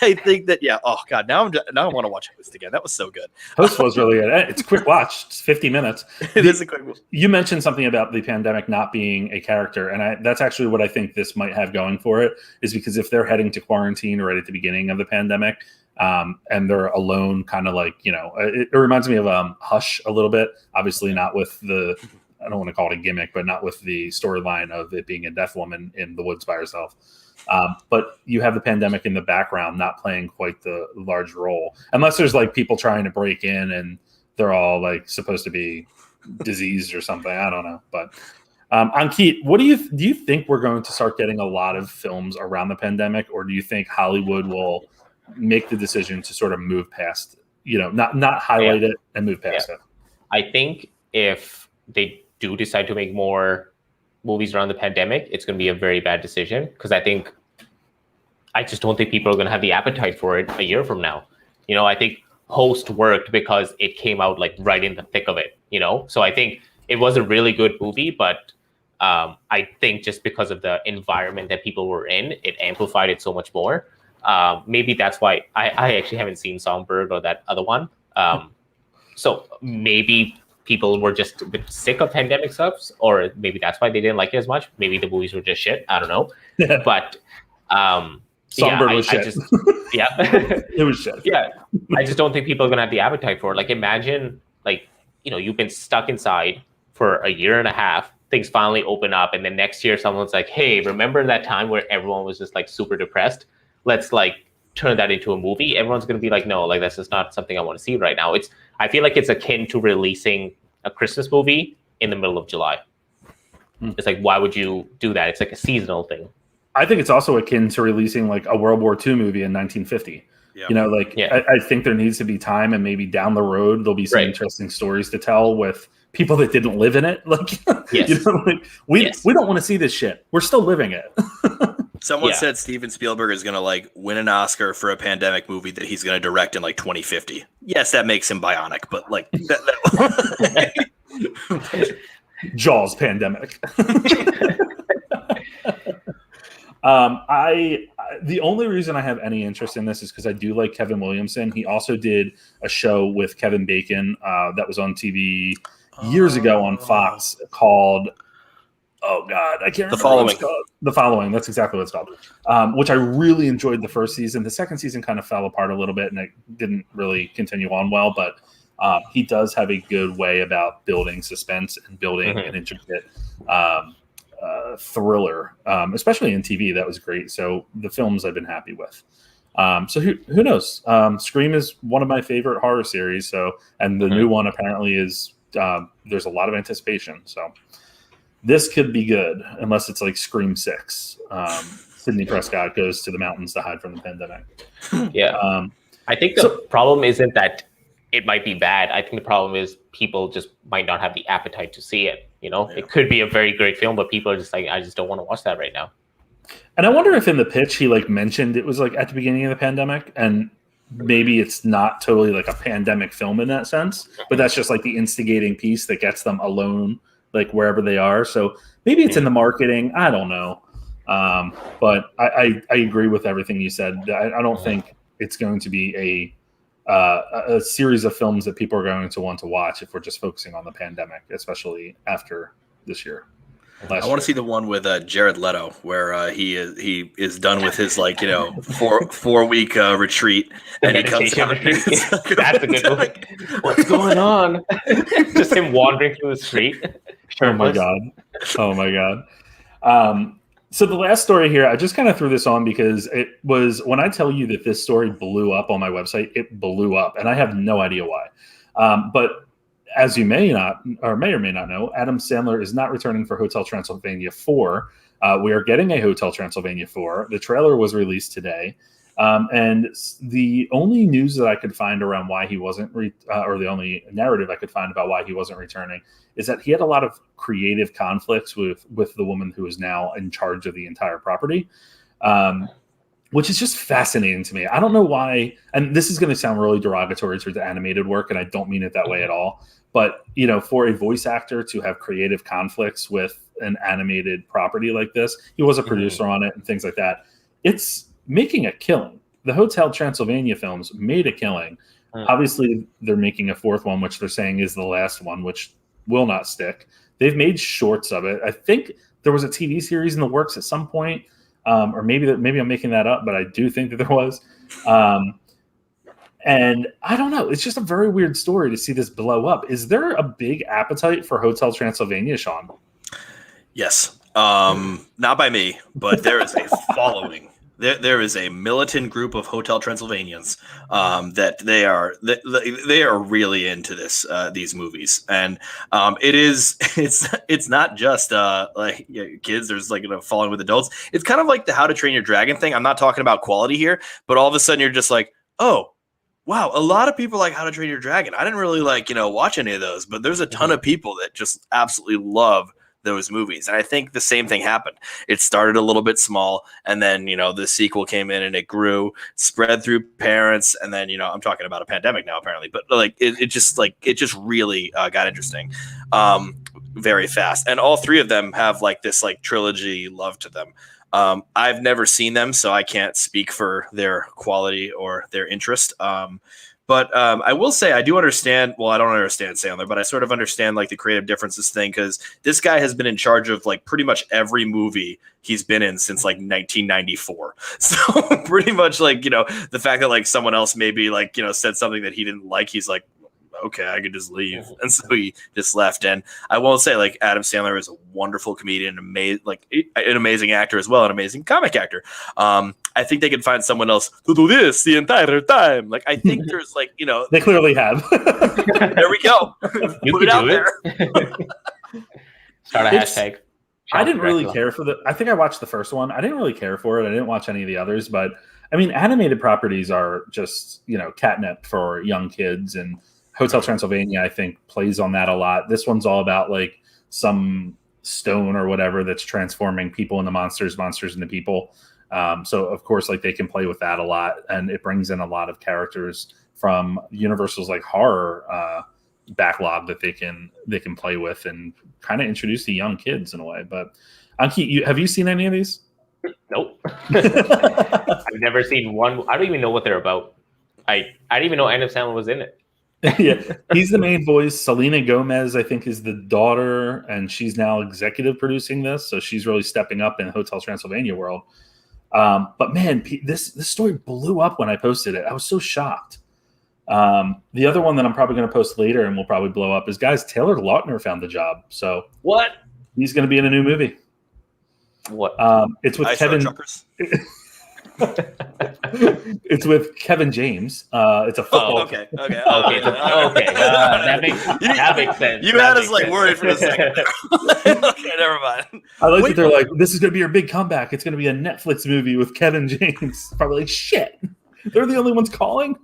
I think that oh god, now I want to watch Host again. That was so good. Host was really good. It's a quick watch. It's 50 minutes. It is a quick watch. You mentioned something about the pandemic not being a character, and that's actually what I think this might have going for it, is because if they're heading to quarantine right at the beginning of the pandemic, and they're alone, kind of it reminds me of Hush a little bit. Obviously not with I don't want to call it a gimmick, but not with the storyline of it being a deaf woman in the woods by herself. But you have the pandemic in the background, not playing quite the large role, unless there's people trying to break in and they're all supposed to be diseased or something. I don't know. But Ankit, what do you think we're going to start getting a lot of films around the pandemic, or do you think Hollywood will make the decision to sort of move past, not highlight it and move past it? I think if they do decide to make more movies around the pandemic, it's going to be a very bad decision, because I just don't think people are going to have the appetite for it a year from now. I think Host worked because it came out right in the thick of it, so I think it was a really good movie, but I think just because of the environment that people were in, it amplified it so much more. Maybe that's why I actually haven't seen Songbird or that other one. So maybe people were just a bit sick of pandemic stuff, or maybe that's why they didn't like it as much. Maybe the movies were just shit. I don't know. But Songbird was shit. It was shit. Yeah, I just don't think people are gonna have the appetite for it. Imagine you've been stuck inside for a year and a half. Things finally open up, and then next year someone's like, "Hey, remember that time where everyone was just super depressed? Let's turn that into a movie." Everyone's gonna be like, "No, that's just not something I want to see right now." I feel like it's akin to releasing a Christmas movie in the middle of July. It's why would you do that? It's a seasonal thing. I think it's also akin to releasing a World War II movie in 1950. Yep. I think there needs to be time, and maybe down the road there'll be some interesting stories to tell with people that didn't live in it. Yes. We don't want to see this shit. We're still living it. Someone said Steven Spielberg is going to win an Oscar for a pandemic movie that he's going to direct in 2050. Yes, that makes him bionic, but Jaws pandemic. The only reason I have any interest in this is because I do like Kevin Williamson. He also did a show with Kevin Bacon that was on TV years ago on Fox called, oh God, I can't remember. The Following. That's exactly what it's called. Which I really enjoyed the first season. The second season kind of fell apart a little bit, and it didn't really continue on well. But he does have a good way about building suspense and building an intricate thriller, especially in TV. That was great. So the films I've been happy with. So who knows? Scream is one of my favorite horror series. So, and the new one apparently is. There's a lot of anticipation. So this could be good unless it's like Scream 6. Sidney Prescott goes to the mountains to hide from the pandemic. Yeah. I think the problem isn't that it might be bad. I think the problem is people just might not have the appetite to see it. It could be a very great film, but people are just like, I just don't want to watch that right now. And I wonder if in the pitch he like mentioned it was like at the beginning of the pandemic, and maybe it's not totally like a pandemic film in that sense, but that's just like the instigating piece that gets them alone, like wherever they are. So maybe it's in the marketing. I don't know. But I agree with everything you said. I don't think it's going to be a series of films that people are going to want to watch if we're just focusing on the pandemic, especially after this year. I want to see the one with Jared Leto, where he is done with his 4-week retreat, and he comes out. That's a good one. What's going on? Just him wandering through the street. Oh my god! So the last story here, I just kind of threw this on because it was when I tell you that this story blew up on my website, it blew up, and I have no idea why. But as you may or may not know, Adam Sandler is not returning for Hotel Transylvania 4. We are getting a Hotel Transylvania 4. The trailer was released today. And the only news that I could find around why he wasn't, or the only narrative I could find about why he wasn't returning, is that he had a lot of creative conflicts with the woman who is now in charge of the entire property, which is just fascinating to me. I don't know why, and this is going to sound really derogatory towards the animated work, and I don't mean it that way at all. But, for a voice actor to have creative conflicts with an animated property like this, he was a producer on it and things like that. It's making a killing. The Hotel Transylvania films made a killing. Obviously, they're making a fourth one, which they're saying is the last one, which will not stick. They've made shorts of it. I think there was a TV series in the works at some point, or maybe I'm making that up, but I do think that there was. And I don't know. It's just a very weird story to see this blow up. Is there a big appetite for Hotel Transylvania, Sean? Yes. Not by me, but there is a following. There is a militant group of Hotel Transylvanians that they are really into these movies, and it's not just kids. There's following with adults. It's kind of like the How to Train Your Dragon thing. I'm not talking about quality here, but all of a sudden you're just like, oh, wow, a lot of people like How to Train Your Dragon. I didn't really watch any of those, but there's a ton of people that just absolutely love those movies. And I think the same thing happened. It started a little bit small, and then, the sequel came in and it grew, spread through parents. And then, I'm talking about a pandemic now, apparently, but it just really got interesting very fast. And all three of them have this trilogy love to them. I've never seen them, so I can't speak for their quality or their interest. But I will say I do understand. Well, I don't understand Sandler, but I sort of understand the creative differences thing, because this guy has been in charge of pretty much every movie he's been in since 1994. So pretty much the fact that someone else maybe said something that he didn't like, he's like, okay, I could just leave. And so he just left. And I won't say Adam Sandler is a wonderful comedian, an amazing actor as well, an amazing comic actor. I think they could find someone else to do this the entire time. I think there's they clearly have. There we go. You Put it out there. Start a hashtag. I didn't really care for I think I watched the first one. I didn't really care for it. I didn't watch any of the others, but I mean, animated properties are just, catnip for young kids, and Hotel Transylvania, I think, plays on that a lot. This one's all about some stone or whatever that's transforming people into monsters into people. So of course, they can play with that a lot, and it brings in a lot of characters from Universal's horror backlog that they can play with and kind of introduce to young kids in a way. But Anki, have you seen any of these? Nope. I've never seen one. I don't even know what they're about. I didn't even know Adam Sandler was in it. Yeah, he's the main voice. Selena Gomez, I think, is the daughter, and she's now executive producing this, so she's really stepping up in Hotel Transylvania world. But man, this story blew up when I posted it. I was so shocked. The other one that I'm probably going to post later and will probably blow up is, guys, Taylor Lautner found the job. So what? He's going to be in a new movie. What? It's with Kevin. It's with Kevin James. It's a football. Okay. Okay. That makes sense. You had us like worried for a second. Okay, never mind. I like that they're like, this is going to be your big comeback. It's going to be a Netflix movie with Kevin James. Probably like, shit. They're the only ones calling.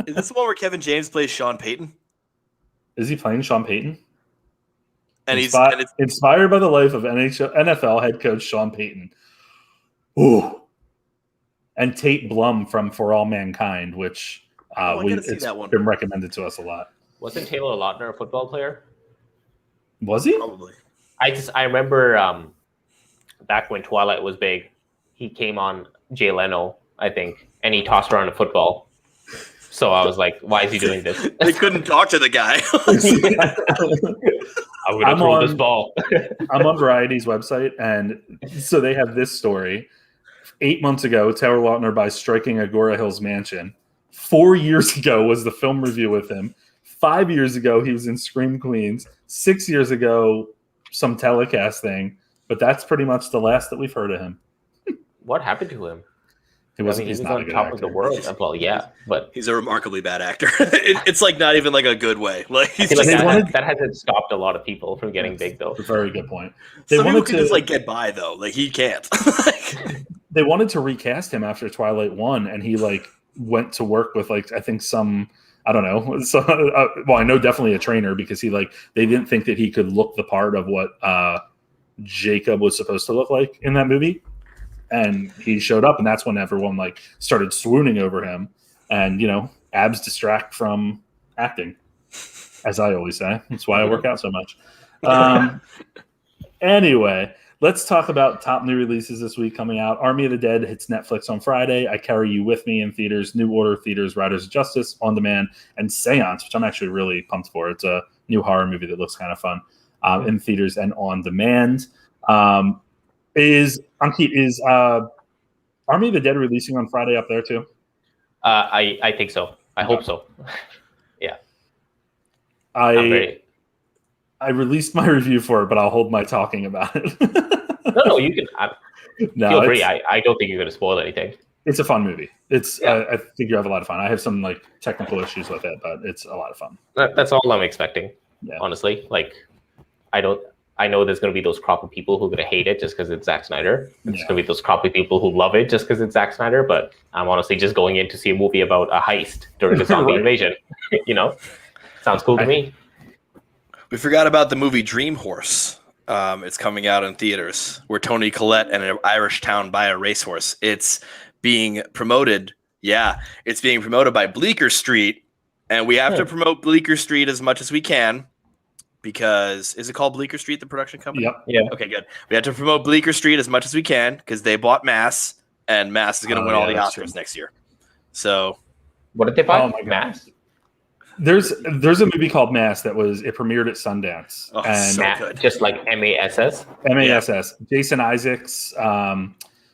Is this the one where Kevin James plays Sean Payton? Is he playing Sean Payton? And it's inspired by the life of NFL head coach Sean Payton. Ooh. And Tate Blum from For All Mankind, which it's been recommended to us a lot. Wasn't Taylor Lautner a football player? Was he? Probably. I remember back when Twilight was big, he came on Jay Leno, I think, and he tossed around a football. So I was like, why is he doing this? They couldn't talk to the guy. I'm going to throw this ball. I'm on Variety's website, and so they have this story. 8 months ago, Taylor Lautner buys striking Agora Hills mansion. 4 years ago was the film review with him. 5 years ago, he was in Scream Queens. 6 years ago, some telecast thing. But that's pretty much the last that we've heard of him. What happened to him? He was not on top of the world. Well, yeah, but he's a remarkably bad actor. It's like not even like a good way. Like, that hasn't stopped a lot of people from getting big, though. That's a very good point. Some people could just like get by though. Like he can't. They wanted to recast him after Twilight 1, and he like went to work with like I think some I don't know. So, well, I know definitely a trainer because they didn't think that he could look the part of what Jacob was supposed to look like in that movie. And he showed up, and that's when everyone like started swooning over him. And abs distract from acting, as I always say. That's why I work out so much. Anyway, let's talk about top new releases this week coming out. Army of the Dead hits Netflix on Friday. I Carry You With Me in theaters. New Order theaters. Riders of Justice on demand, and Seance, which I'm actually really pumped for. It's a new horror movie that looks kind of fun in theaters and on demand. Is Army of the Dead releasing on Friday up there too? I think so. I hope so. Yeah. I released my review for it, but I'll hold my talking about it. No, you can. Feel free. I don't think you're going to spoil anything. It's a fun movie. I think you have a lot of fun. I have some like technical issues with it, but it's a lot of fun. That's all I'm expecting. Yeah. Honestly, like I know there's going to be those crop of people who are going to hate it just because it's Zack Snyder. There's going to be those crop of people who love it just because it's Zack Snyder. But I'm honestly just going in to see a movie about a heist during a zombie invasion. Sounds cool to me. We forgot about the movie Dream Horse. It's coming out in theaters where Tony Collette and an Irish town buy a racehorse. It's being promoted. Yeah, it's being promoted by Bleecker Street. And we have to promote Bleecker Street as much as we can. Because is it called Bleecker Street, the production company? Yep. Yeah. Okay, good. We have to promote Bleecker Street as much as we can because they bought Mass, and Mass is going to win all the Oscars next year. So, what did they buy? Oh my Mass. There's a movie called Mass it premiered at Sundance. And so good. Just like MASS. MASS. Jason Isaacs. Oh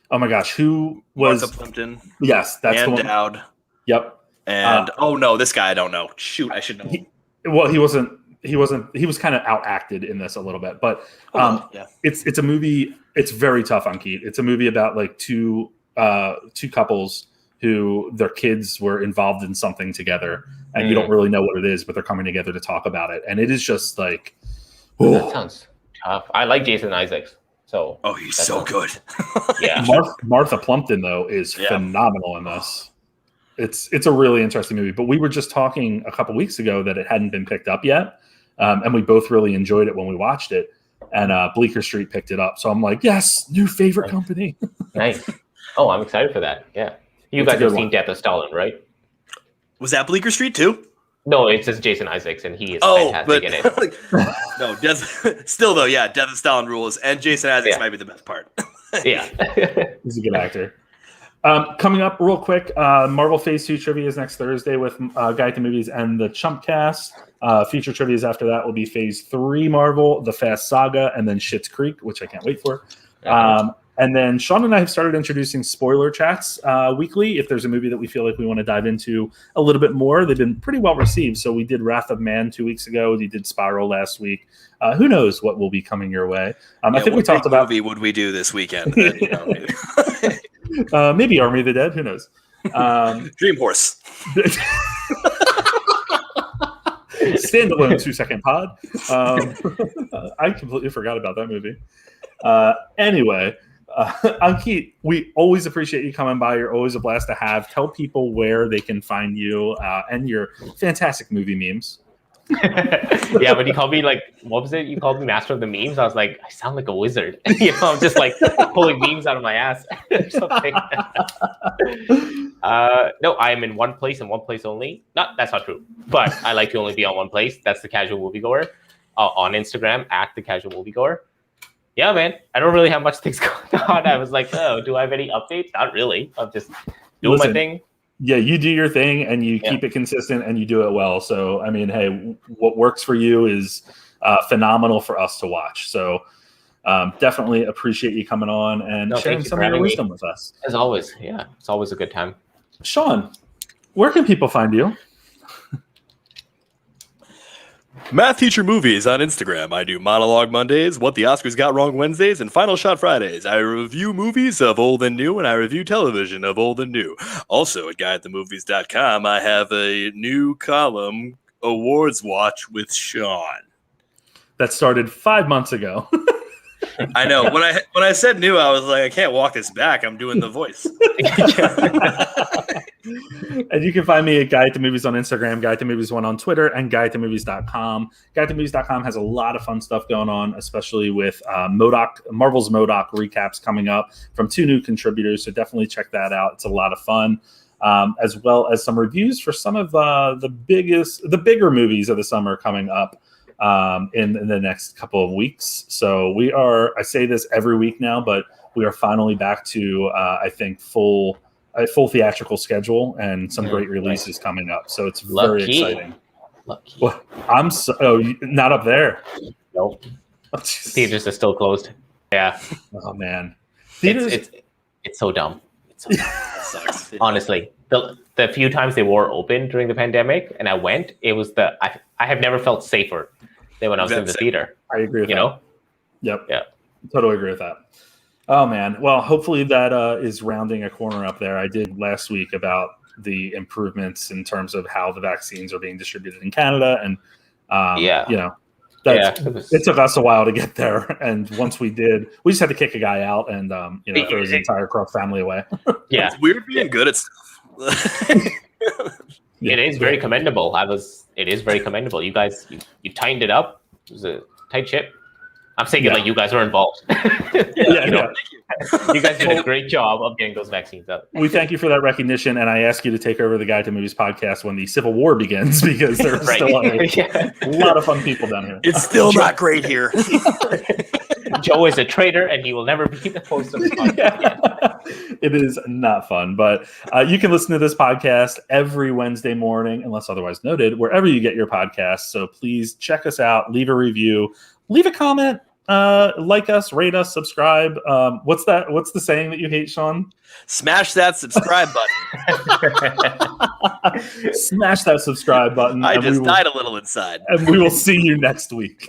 my gosh, who was Martha Plimpton? Yes, that's the one. Dowd. Yep. And this guy I don't know. Shoot, I should know. He was kind of outacted in this a little bit, but yeah. It's a movie. It's very tough on Keith. It's a movie about like two couples who their kids were involved in something together, and you don't really know what it is, but they're coming together to talk about it, and it is just like, that sounds tough. I like Jason Isaacs, so he's so good. Yeah, Martha Plimpton though is phenomenal in this. It's a really interesting movie, but we were just talking a couple weeks ago that it hadn't been picked up yet, and we both really enjoyed it when we watched it, and Bleecker Street picked it up. So I'm like, yes, new favorite company. Nice. Oh, I'm excited for that. Yeah, you guys have seen Death of Stalin, right? Was that Bleecker Street too? No, it's just Jason Isaacs, and he is fantastic in it. No, still though, Death of Stalin rules, and Jason Isaacs might be the best part. Yeah, he's a good actor. Coming up real quick, Marvel Phase 2 trivia is next Thursday with Guide to Movies and the Chump Cast. Future trivias after that will be Phase 3 Marvel, The Fast Saga, and then Schitt's Creek, which I can't wait for. And then Sean and I have started introducing spoiler chats weekly. If there's a movie that we feel like we want to dive into a little bit more, they've been pretty well received. So we did Wrath of Man 2 weeks ago. We did Spiral last week. Who knows what will be coming your way? I think we talked about movie would we do this weekend? Maybe Army of the Dead. Who knows? Dream Horse. Standalone 2-second pod. I completely forgot about that movie. Anyway, Ankit, we always appreciate you coming by. You're always a blast to have. Tell people where they can find you and your fantastic movie memes. Yeah, when you called me what was it? You called me master of the memes. I was like, I sound like a wizard. I'm just like pulling memes out of my ass or something. No, I am in one place and one place only. That's not true, but I like to only be on one place. That's the Casual Moviegoer on Instagram at the Casual Moviegoer. Yeah, man, I don't really have much things going on. I was like, oh, do I have any updates? Not really. I'm just doing my thing. Yeah, you do your thing and you keep it consistent and you do it well. So, I mean, hey, what works for you is phenomenal for us to watch. So, definitely appreciate you coming on and sharing some of your wisdom with us. As always, yeah, it's always a good time. Sean, where can people find you? Math Teacher Movies on Instagram. I do Monologue Mondays, What the Oscars Got Wrong Wednesdays, and Final Shot Fridays. I review movies of old and new, and I review television of old and new. Also, at guyatthemovies.com, I have a new column, Awards Watch with Sean. That started 5 months ago. I know. When I said new, I was like, I can't walk this back. I'm doing the voice. And you can find me at Guy at the Movies on Instagram, Guy at the Movies 1 on Twitter, and guyatthemovies.com. Guyatthemovies.com has a lot of fun stuff going on, especially with Marvel's MODOK recaps coming up from 2 new contributors. So definitely check that out. It's a lot of fun. As well as some reviews for some of the bigger movies of the summer coming up in the next couple of weeks. So I say this every week now, but we are finally back to, I think, a full theatrical schedule and some great releases coming up. So it's very exciting. Lucky. Well, not up there. Nope. Theaters are still closed. Yeah. Oh man. It's so dumb. It's so dumb. It sucks. Honestly. The few times they were open during the pandemic and I went, it was I have never felt safer than when I was in the theater. I agree with that. Know? Yep. Yeah. Totally agree with that. Oh man. Well, hopefully that is rounding a corner up there. I did last week about the improvements in terms of how the vaccines are being distributed in Canada. And, it took us a while to get there. And once we did, we just had to kick a guy out and, throw his entire Krug family away. Yeah. It's weird being good at stuff. It is very commendable. It is very commendable. You guys, you tightened it up. It was a tight ship. I'm saying like you guys are involved. You guys did a great job of getting those vaccines out. We thank you for that recognition, and I ask you to take over the Guide to Movies podcast when the Civil War begins, because there's still a lot of fun people down here. It's still not great here. Joe is a traitor, and he will never be the host of the podcast. It is not fun, but you can listen to this podcast every Wednesday morning, unless otherwise noted, wherever you get your podcasts. So please check us out, leave a review, leave a comment. Like us, rate us, subscribe. What's the saying that you hate, Sean? Smash that subscribe button. Smash that subscribe button. I just died a little inside. And we will see you next week.